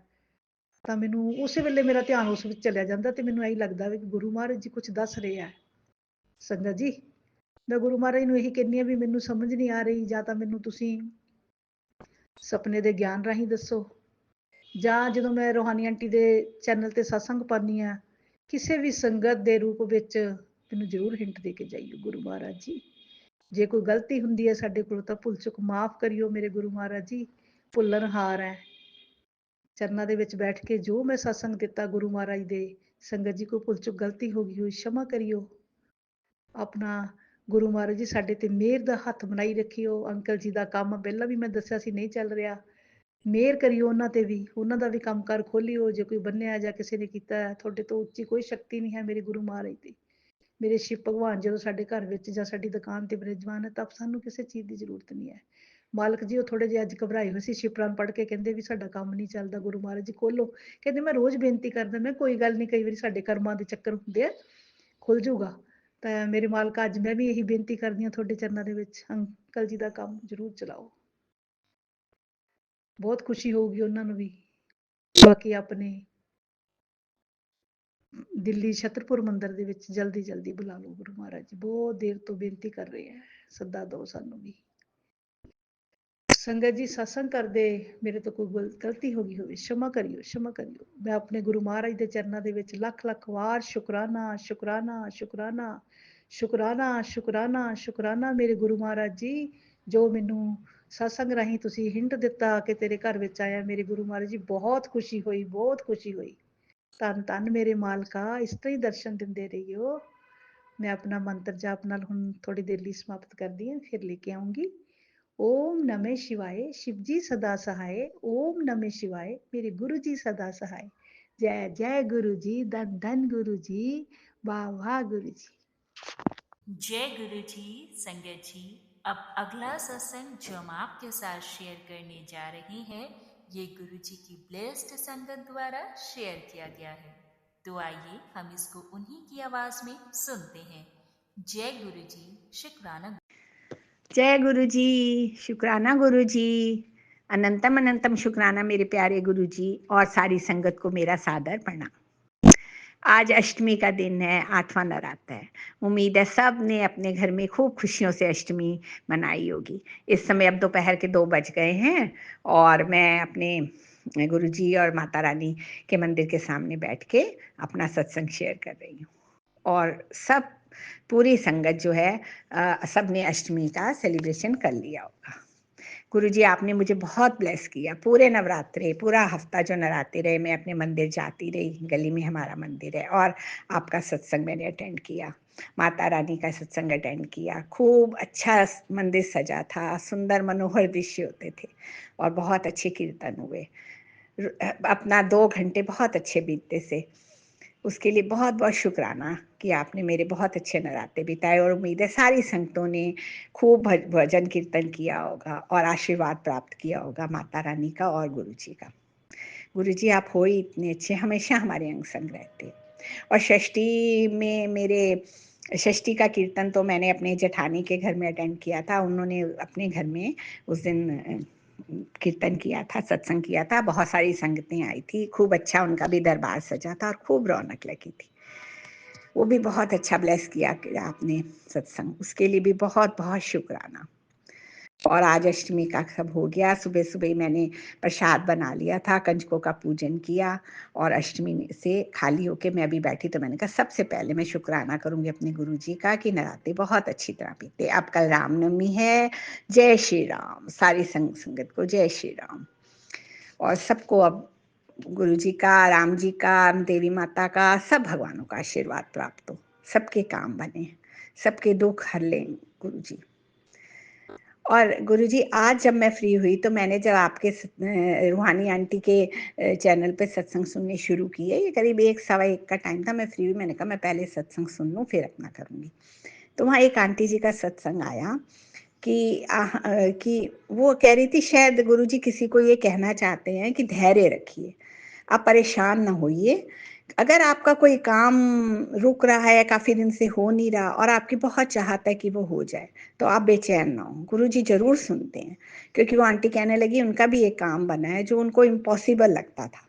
ਤਾਂ ਮੈਨੂੰ ਉਸੇ ਵੇਲੇ ਮੇਰਾ ਧਿਆਨ ਉਸ ਵਿੱਚ ਚਲਿਆ ਜਾਂਦਾ, ਤੇ ਮੈਨੂੰ ਇਹੀ ਲੱਗਦਾ ਵੀ ਗੁਰੂ ਮਹਾਰਾਜ ਜੀ ਕੁਛ ਦੱਸ ਰਹੇ ਆ। ਸੰਗਤ ਜੀ ਮੈਂ ਗੁਰੂ ਮਹਾਰਾਜ ਨੂੰ ਇਹੀ ਕਹਿੰਦੀ ਹਾਂ ਵੀ ਮੈਨੂੰ ਸਮਝ ਨਹੀਂ ਆ ਰਹੀ, ਜਾਂ ਤਾਂ ਮੈਨੂੰ ਤੁਸੀਂ ਸੁਪਨੇ ਦੇ ਗਿਆਨ ਰਾਹੀਂ ਦੱਸੋ, ਜਾਂ ਜਦੋਂ ਮੈਂ ਰੂਹਾਨੀ ਆਂਟੀ ਦੇ ਚੈਨਲ ਤੇ ਸਤਸੰਗ ਪਾਉਂਦੀ ਹਾਂ ਕਿਸੇ ਵੀ ਸੰਗਤ ਦੇ ਰੂਪ ਵਿੱਚ, ਮੈਨੂੰ ਜ਼ਰੂਰ ਹਿੰਟ ਦੇ ਕੇ ਜਾਈਓ ਗੁਰੂ ਮਹਾਰਾਜ ਜੀ। ਜੇ ਕੋਈ ਗਲਤੀ ਹੁੰਦੀ ਹੈ ਸਾਡੇ ਕੋਲ ਤਾਂ ਭੁੱਲ ਚੁੱਕ ਮਾਫ ਕਰਿਓ ਮੇਰੇ ਗੁਰੂ ਮਹਾਰਾਜ ਜੀ, ਭੁੱਲਣਹਾਰ ਹੈ। ਚਰਨਾਂ ਦੇ ਵਿੱਚ ਬੈਠ ਕੇ ਜੋ ਮੈਂ ਸਤਸੰਗ ਦਿੱਤਾ ਗੁਰੂ ਮਹਾਰਾਜ ਦੇ, ਸੰਗਤ ਜੀ ਕੋਈ ਭੁੱਲ ਚੁੱਕ ਗਲਤੀ ਹੋ ਗਈ ਹੋਈ क्षमा ਕਰਿਓ। ਆਪਣਾ ਗੁਰੂ ਮਹਾਰਾਜ ਜੀ ਸਾਡੇ ਤੇ ਮਿਹਰ ਦਾ ਹੱਥ ਬਣਾਈ ਰੱਖਿਓ। ਅੰਕਲ ਜੀ ਦਾ ਕੰਮ ਪਹਿਲਾਂ ਵੀ ਮੈਂ ਦੱਸਿਆ ਸੀ ਨਹੀਂ ਚੱਲ ਰਿਹਾ, ਮਿਹਰ ਕਰਿਓ ਉਹਨਾਂ ਤੇ ਵੀ, ਉਹਨਾਂ ਦਾ ਵੀ ਕੰਮਕਾਰ ਖੋਲਿਓ। ਜੇ ਕੋਈ ਬੰਨਿਆ ਜਾਂ ਕਿਸੇ ਨੇ ਕੀਤਾ, ਤੁਹਾਡੇ ਤੋਂ ਉੱਚੀ ਕੋਈ ਸ਼ਕਤੀ ਨਹੀਂ ਹੈ ਮੇਰੇ ਗੁਰੂ ਮਹਾਰਾਜ ਦੀ। ਮੇਰੇ ਸ਼ਿਵ ਭਗਵਾਨ ਜਦੋਂ ਸਾਡੇ ਘਰ ਵਿੱਚ ਜਾਂ ਸਾਡੀ ਦੁਕਾਨ ਤੇ ਵਿਰਾਜਮਾਨ ਹੈ ਤਾਂ ਸਾਨੂੰ ਕਿਸੇ ਚੀਜ਼ ਦੀ ਜ਼ਰੂਰਤ ਨਹੀਂ ਹੈ। ਮਾਲਕ ਜੀ ਉਹ ਥੋੜੇ ਜਿਹੇ ਅੱਜ ਘਬਰਾਏ ਹੋਏ ਸੀ, ਸ਼ਿਵਪੁਰਾਣ ਪੜ੍ਹ ਕੇ ਕਹਿੰਦੇ ਵੀ ਸਾਡਾ ਕੰਮ ਨਹੀਂ ਚੱਲਦਾ, ਗੁਰੂ ਮਹਾਰਾਜ ਜੀ ਖੋਲੋ। ਕਹਿੰਦੇ ਮੈਂ ਰੋਜ਼ ਬੇਨਤੀ ਕਰਦਾ, ਮੈਂ ਕੋਈ ਗੱਲ ਨਹੀਂ, ਕਈ ਵਾਰੀ ਸਾਡੇ ਕਰਮਾਂ ਦੇ ਚੱਕਰ ਹੁੰਦੇ ਆ, ਖੁੱਲ ਜਾਊਗਾ। ਤਾਂ ਮੇਰੇ ਮਾਲਕਾ ਅੱਜ ਮੈਂ ਵੀ ਇਹੀ ਬੇਨਤੀ ਕਰਦੀ ਹਾਂ ਤੁਹਾਡੇ ਚਰਨਾਂ ਦੇ ਵਿੱਚ, ਅੰਕਲ ਜੀ ਦਾ ਕੰਮ ਜ਼ਰੂਰ ਚਲਾਓ। ਬਹੁਤ ਖੁਸ਼ੀ ਹੋਊਗੀ ਉਹਨਾਂ ਨੂੰ ਵੀ। ਬਾਕੀ ਆਪਣੇ ਦਿੱਲੀ ਛਤਰਪੁਰ ਮੰਦਿਰ ਦੇ ਵਿੱਚ ਜਲਦੀ ਜਲਦੀ ਬੁਲਾ ਲਓ ਗੁਰੂ ਮਹਾਰਾਜ ਜੀ, ਬਹੁਤ ਦੇਰ ਤੋਂ ਬੇਨਤੀ ਕਰ ਰਹੇ ਹੈ, ਸੱਦਾ ਦਿਓ ਸਾਨੂੰ ਵੀ। ਸੰਗਤ ਜੀ ਸਤਸੰਗ ਕਰਦੇ ਮੇਰੇ ਤੋਂ ਕੋਈ ਗਲਤੀ ਹੋ ਗਈ ਹੋਵੇ क्षमा ਕਰਿਓ, क्षमा ਕਰਿਓ। ਮੈਂ ਆਪਣੇ ਗੁਰੂ ਮਹਾਰਾਜ ਦੇ ਚਰਨਾਂ ਦੇ ਵਿੱਚ ਲੱਖ ਲੱਖ ਵਾਰ ਸ਼ੁਕਰਾਨਾ ਸ਼ੁਕਰਾਨਾ ਸ਼ੁਕਰਾਨਾ ਸ਼ੁਕਰਾਨਾ ਸ਼ੁਕਰਾਨਾ ਸ਼ੁਕਰਾਨਾ ਮੇਰੇ ਗੁਰੂ ਮਹਾਰਾਜ ਜੀ, ਜੋ ਮੈਨੂੰ ਸਤਸੰਗ ਰਾਹੀਂ ਤੁਸੀਂ ਹਿੰਟ ਦਿੱਤਾ ਕਿ ਤੇਰੇ ਘਰ ਵਿੱਚ ਆਇਆ, ਮੇਰੇ ਗੁਰੂ ਮਹਾਰਾਜ ਜੀ ਬਹੁਤ ਖੁਸ਼ੀ ਹੋਈ, ਬਹੁਤ ਖੁਸ਼ੀ ਹੋਈ। ਧੰਨ ਧੰਨ ਮੇਰੇ ਮਾਲਕਾ, ਇਸ ਤਰ੍ਹਾਂ ਹੀ ਦਰਸ਼ਨ ਦਿੰਦੇ ਰਹੀਓ। ਮੈਂ ਆਪਣਾ ਮੰਤਰ ਜਾਪ ਨਾਲ ਹੁਣ ਥੋੜੀ ਦੇਰ ਲਈ ਸਮਾਪਤ ਕਰਦੀ ਹਾਂ, ਫਿਰ ਲੈ ਕੇ ਆਉਂਗੀ। ओम नमः शिवाय, शिव जी सदा सहाय। ओम नमः शिवाय, मेरे गुरु जी सदा सहाय। जय जय गुरु जी, धन धन गुरु जी, वाह वाह गुरु जी। जय गुरु जी। संगत जी, अब अगला सत्संग जो हम आपके साथ शेयर करने जा रहे हैं, ये गुरु जी की ब्लेस्ड संगत द्वारा शेयर किया गया है। तो आइए हम इसको उन्हीं की आवाज में सुनते हैं। जय गुरु जी। शुक्राना। जय गुरु जी, शुक्राना गुरु जी, अनंतम अनंतम शुक्राना मेरे प्यारे गुरु जी और सारी संगत को मेरा सादर प्रणाम। आज अष्टमी का दिन है, 8वां नवरात्र है। उम्मीद है सब ने अपने घर में खूब खुशियों से अष्टमी मनाई होगी। इस समय अब दोपहर के 2 बज गए हैं और मैं अपने गुरु जी और माता रानी के मंदिर के सामने बैठ के अपना सत्संग शेयर कर रही हूँ। और सब पूरी संगत जो है सब ने अष्टमी का सेलिब्रेशन कर लिया होगा। गुरुजी आपने मुझे बहुत ब्लेस किया। पूरे नवरात्रे, पूरा हफ्ता जो नवरात्रे रहे, मैं अपने मंदिर जाती रही, गली में हमारा मंदिर है, और आपका सत्संग मैंने अटेंड किया, माता रानी का सत्संग अटेंड किया। खूब अच्छा मंदिर सजा था, सुंदर मनोहर दृश्य होते थे और बहुत अच्छे कीर्तन हुए। अपना 2 घंटे बहुत अच्छे बीतते से, उसके लिए बहुत बहुत शुक्राना कि आपने मेरे बहुत अच्छे नवरात्रे बिताए। और उम्मीद है सारी संगतों ने खूब भजन कीर्तन किया होगा और आशीर्वाद प्राप्त किया होगा माता रानी का और गुरु जी का। गुरु जी आप हो ही इतने अच्छे, हमेशा हमारे अंग संग रहते। और षष्ठी में मेरे षष्ठी का कीर्तन तो मैंने अपने जेठानी के घर में अटेंड किया था। उन्होंने अपने घर में उस दिन कीर्तन किया था, सत्संग किया था, बहुत सारी संगतें आई थी, खूब अच्छा उनका भी दरबार सजा था और खूब रौनक लगी थी। वो भी बहुत अच्छा ब्लेस किया आपने सत्संग, उसके लिए भी बहुत बहुत शुक्राना। और आज अष्टमी का सब हो गया। सुबह सुबह मैंने प्रसाद बना लिया था, कंजकों का पूजन किया और अष्टमी से खाली होके मैं अभी बैठी, तो मैंने कहा सबसे पहले मैं शुक्राना करूंगी अपने गुरु जी का कि नवरात्रे बहुत अच्छी तरह बीते। अब कल रामनवमी है। जय श्री राम। सारी संगत को जय श्री राम। और सबको अब गुरु जी का, राम जी का, देवी माता का, सब भगवानों का आशीर्वाद प्राप्त हो, सबके काम बने, सबके दुख हर लें गुरु जी। और गुरुजी आज जब मैं फ्री हुई तो मैंने जब आपके रूहानी आंटी के चैनल पे सत्संग सुनने शुरू किए, ये करीब 1 सवा 1 का टाइम था, मैं फ्री हुई, मैंने कहा मैं पहले सत्संग सुन लूँ फिर अपना करूँगी। तो वहाँ एक आंटी जी का सत्संग आया कि वो कह रही थी शायद गुरुजी किसी को ये कहना चाहते हैं कि धैर्य रखिए, आप परेशान ना होइए। अगर आपका कोई काम रुक रहा है, काफ़ी दिन से हो नहीं रहा और आपकी बहुत चाहत है कि वो हो जाए, तो आप बेचैन ना हो, गुरुजी ज़रूर सुनते हैं। क्योंकि वो आंटी कहने लगी उनका भी एक काम बना है जो उनको इम्पॉसिबल लगता था,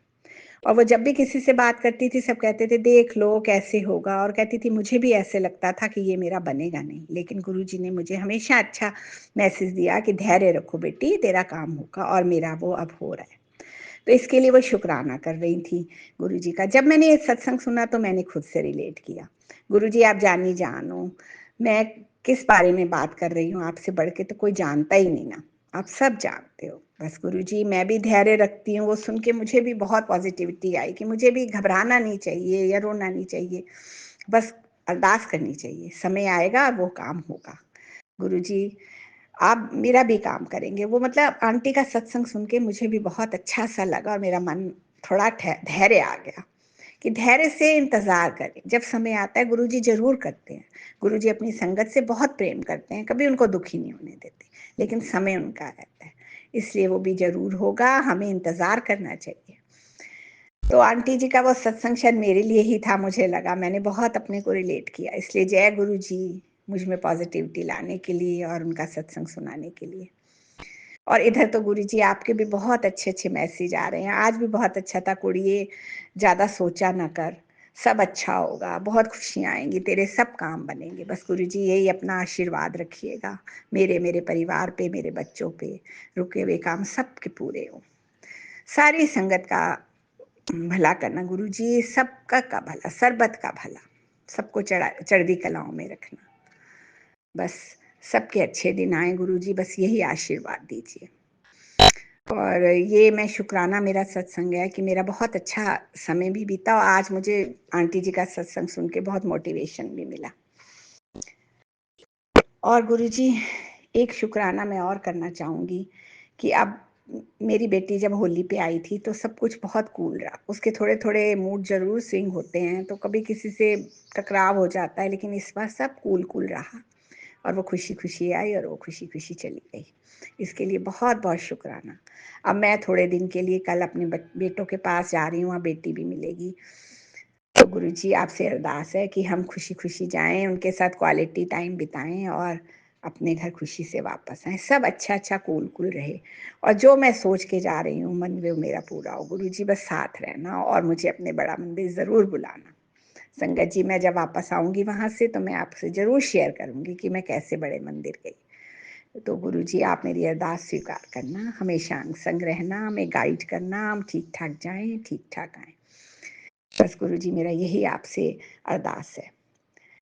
और वो जब भी किसी से बात करती थी सब कहते थे देख लो कैसे होगा, और कहती थी मुझे भी ऐसे लगता था कि ये मेरा बनेगा नहीं, लेकिन गुरुजी ने मुझे हमेशा अच्छा मैसेज दिया कि धैर्य रखो बेटी, तेरा काम होगा, और मेरा वो अब हो रहा है। तो इसके लिए वो शुक्राना कर रही थी गुरुजी का। जब मैंने ये सत्संग सुना तो मैंने खुद से रिलेट किया। गुरुजी आप जानी जानो, मैं किस बारे में बात कर रही हूँ, आपसे बढ़ के तो कोई जानता ही नहीं ना, आप सब जानते हो, बस गुरुजी मैं भी धैर्य रखती हूँ, वो सुन के मुझे भी बहुत पॉजिटिविटी आई कि मुझे भी घबराना नहीं चाहिए या रोना नहीं चाहिए, बस अरदास करनी चाहिए, समय आएगा वो काम होगा। गुरुजी आप मेरा भी काम करेंगे। वो मतलब आंटी का सत्संग सुन के मुझे भी बहुत अच्छा सा लगा और मेरा मन थोड़ा धैर्य आ गया कि धैर्य से इंतजार करें, जब समय आता है गुरुजी जरूर करते हैं। गुरुजी अपनी संगत से बहुत प्रेम करते हैं, कभी उनको दुखी नहीं होने देते, लेकिन समय उनका रहता है, इसलिए वो भी जरूर होगा, हमें इंतजार करना चाहिए। तो आंटी जी का वो सत्संग शायद मेरे लिए ही था, मुझे लगा मैंने बहुत अपने को रिलेट किया, इसलिए जय गुरु जी मुझ में पॉजिटिविटी लाने के लिए और उनका सत्संग सुनाने के लिए। और इधर तो गुरु जी आपके भी बहुत अच्छे अच्छे मैसेज आ रहे हैं। आज भी बहुत अच्छा था, कुड़िए ज्यादा सोचा ना कर, सब अच्छा होगा, बहुत खुशियां आएंगी, तेरे सब काम बनेंगे। बस गुरु जी यही अपना आशीर्वाद रखिएगा मेरे परिवार पे, मेरे बच्चों पे, रुके हुए काम सबके पूरे हो, सारी संगत का भला करना गुरु जी, सबका का भला, सरबत का भला, सबको चढ़दी कलाओं में रखना। बस सबके अच्छे दिन आए गुरु जी, बस यही आशीर्वाद दीजिए। और ये मैं शुक्राना मेरा सत्संग है कि मेरा बहुत अच्छा समय भी बीता और आज मुझे आंटी जी का सत्संग सुन के बहुत मोटिवेशन भी मिला। और गुरुजी एक शुक्राना मैं और करना चाहूँगी कि अब मेरी बेटी जब होली पे आई थी तो सब कुछ बहुत कूल रहा, उसके थोड़े थोड़े मूड जरूर स्विंग होते हैं, तो कभी किसी से टकराव हो जाता है, लेकिन इस बार सब कूल कूल रहा और वो खुशी खुशी आई और वो खुशी खुशी चली गई। इसके लिए बहुत बहुत शुक्राना। अब मैं थोड़े दिन के लिए कल अपने बेटों के पास जा रही हूँ, वहाँ बेटी भी मिलेगी, तो गुरुजी आपसे अरदास है कि हम खुशी खुशी जाएं, उनके साथ क्वालिटी टाइम बिताएं और अपने घर खुशी से वापस आएं, सब अच्छा अच्छा कूल कूल रहे और जो मैं सोच के जा रही हूँ मन में मेरा पूरा हो। गुरुजी बस साथ रहना और मुझे अपने बड़ा मंदिर ज़रूर बुलाना। संगत जी मैं जब वापस आऊँगी वहाँ से तो मैं आपसे ज़रूर शेयर करूँगी कि मैं कैसे बड़े मंदिर गई। तो गुरुजी आप मेरी अरदास स्वीकार करना, हमेशा अंग संग रहना, हमें गाइड करना, हम ठीक ठाक जाएं, ठीक ठाक आएं। बस गुरुजी मेरा यही आपसे अरदास है।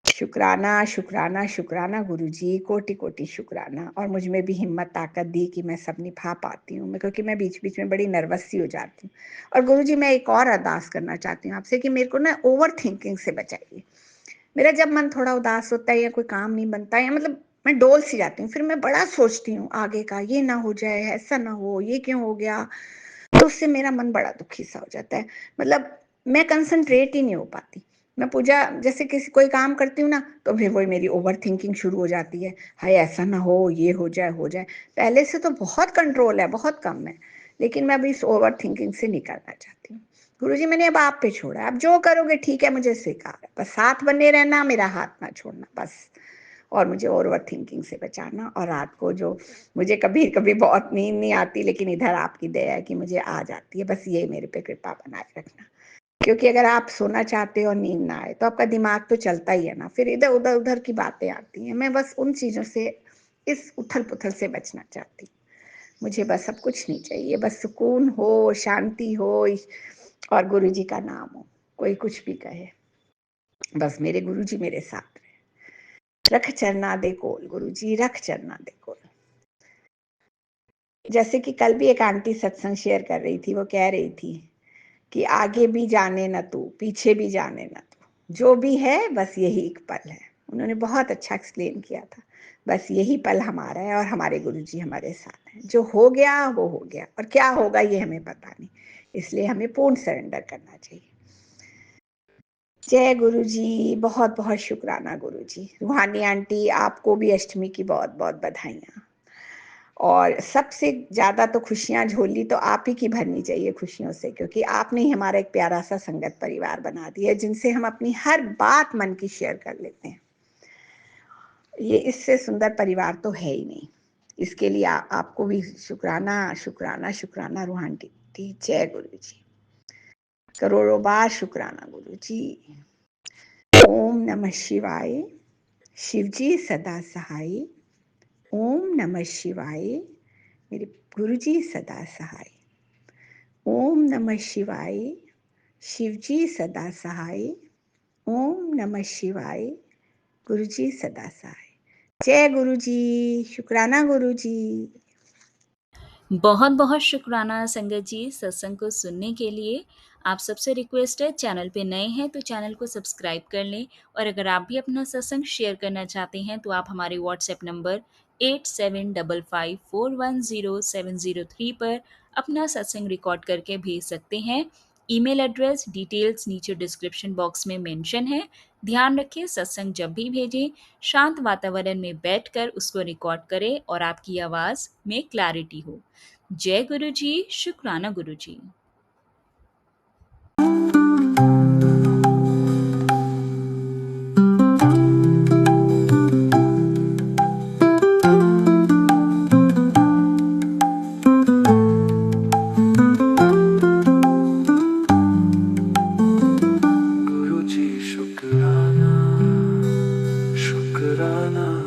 शुक्राना शुक्राना शुक्राना गुरुजी, कोटि कोटि शुक्राना। और मुझ में भी हिम्मत ताकत दी कि मैं सब निभा पाती हूँ, क्योंकि मैं बीच बीच में बड़ी नर्वस सी हो जाती हूँ। और गुरुजी मैं एक और अरदास करना चाहती हूँ आपसे कि मेरे को ना ओवर थिंकिंग से बचाइए। मेरा जब मन थोड़ा उदास होता है या कोई काम नहीं बनता है, या मतलब मैं डोल सी जाती हूँ, फिर मैं बड़ा सोचती हूँ आगे का, ये ना हो जाए, ऐसा ना हो, ये क्यों हो गया, तो उससे मेरा मन बड़ा दुखी सा हो जाता है। मतलब मैं कंसंट्रेट ही नहीं हो पाती। मैं पूजा जैसे किसी कोई काम करती हूँ ना, तो फिर वही मेरी ओवर थिंकिंग शुरू हो जाती है, हाय ऐसा ना हो, ये हो जाए हो जाए। पहले से तो बहुत कंट्रोल है, बहुत कम है, लेकिन मैं अभी इस ओवर थिंकिंग से निकलना चाहती हूँ। गुरुजी मैंने अब आप पे छोड़ा है, आप जो करोगे ठीक है, मुझे स्वीकार है, बस साथ बने रहना, मेरा हाथ ना छोड़ना बस। और मुझे ओवर थिंकिंग से बचाना, और रात को जो मुझे कभी कभी बहुत नींद नहीं आती, लेकिन इधर आपकी दया है कि मुझे आ जाती है, बस ये मेरे पे कृपा बनाए रखना। क्योंकि अगर आप सोना चाहते हो और नींद ना आए तो आपका दिमाग तो चलता ही है ना, फिर इधर उधर उधर की बातें आती हैं। मैं बस उन चीजों से, इस उथल पुथल से बचना चाहती हूँ। मुझे बस सब कुछ नहीं चाहिए, बस सुकून हो, शांति हो और गुरु जी का नाम हो। कोई कुछ भी कहे, बस मेरे गुरु जी मेरे साथ रहे। रख चरना दे कोल गुरु जी, रख चरना दे कोल। जैसे कि कल भी एक आंटी सत्संग शेयर कर रही थी, वो कह रही थी कि आगे भी जाने न तू, पीछे भी जाने न तू, जो भी है बस यही एक पल है। उन्होंने बहुत अच्छा एक्सप्लेन किया था, बस यही पल हमारा है और हमारे गुरुजी हमारे साथ हैं। जो हो गया वो हो गया, और क्या होगा ये हमें पता नहीं, इसलिए हमें पूर्ण सरेंडर करना चाहिए। जय गुरु जी, बहुत बहुत शुक्राना गुरु जी। रूहानी आंटी आपको भी अष्टमी की बहुत बहुत बधाइयाँ। और सबसे ज्यादा तो खुशियां झोली तो आप ही की भरनी चाहिए खुशियों से, क्योंकि आपने ही हमारा एक प्यारा सा संगत परिवार बना दिया है, जिनसे हम अपनी हर बात मन की शेयर कर लेते हैं। ये इससे सुंदर परिवार तो है ही नहीं। इसके लिए आपको भी शुक्राना शुक्राना शुक्राना रूहानी। जय गुरु जी, करोड़ों बार शुक्राना गुरु जी। ओम नमः शिवाय। शिवजी सदा सहाय। ओम नमः शिवाय। मेरे गुरुजी सदा सहाय। ओम नमः शिवाय। शिवजी सदा सहाय। ओम नमः शिवाय। गुरुजी सदा सहाय। जय गुरुजी, शुक्राना गुरुजी। बहुत बहुत शुक्राना संगत जी सत्संग को सुनने के लिए। आप सबसे रिक्वेस्ट है, चैनल पे नए हैं तो चैनल को सब्सक्राइब कर लें, और अगर आप भी अपना सत्संग शेयर करना चाहते हैं तो आप हमारे व्हाट्सएप नंबर 8755410703 पर अपना सत्संग रिकॉर्ड करके भेज सकते हैं। ईमेल एड्रेस डिटेल्स नीचे डिस्क्रिप्शन बॉक्स में मेंशन है। ध्यान रखें, सत्संग जब भी भेजें शांत वातावरण में बैठकर उसको रिकॉर्ड करें और आपकी आवाज़ में क्लैरिटी हो। जय गुरु जी, शुक्राना गुरु जी। गुरु जी शुक्राना शुक्राना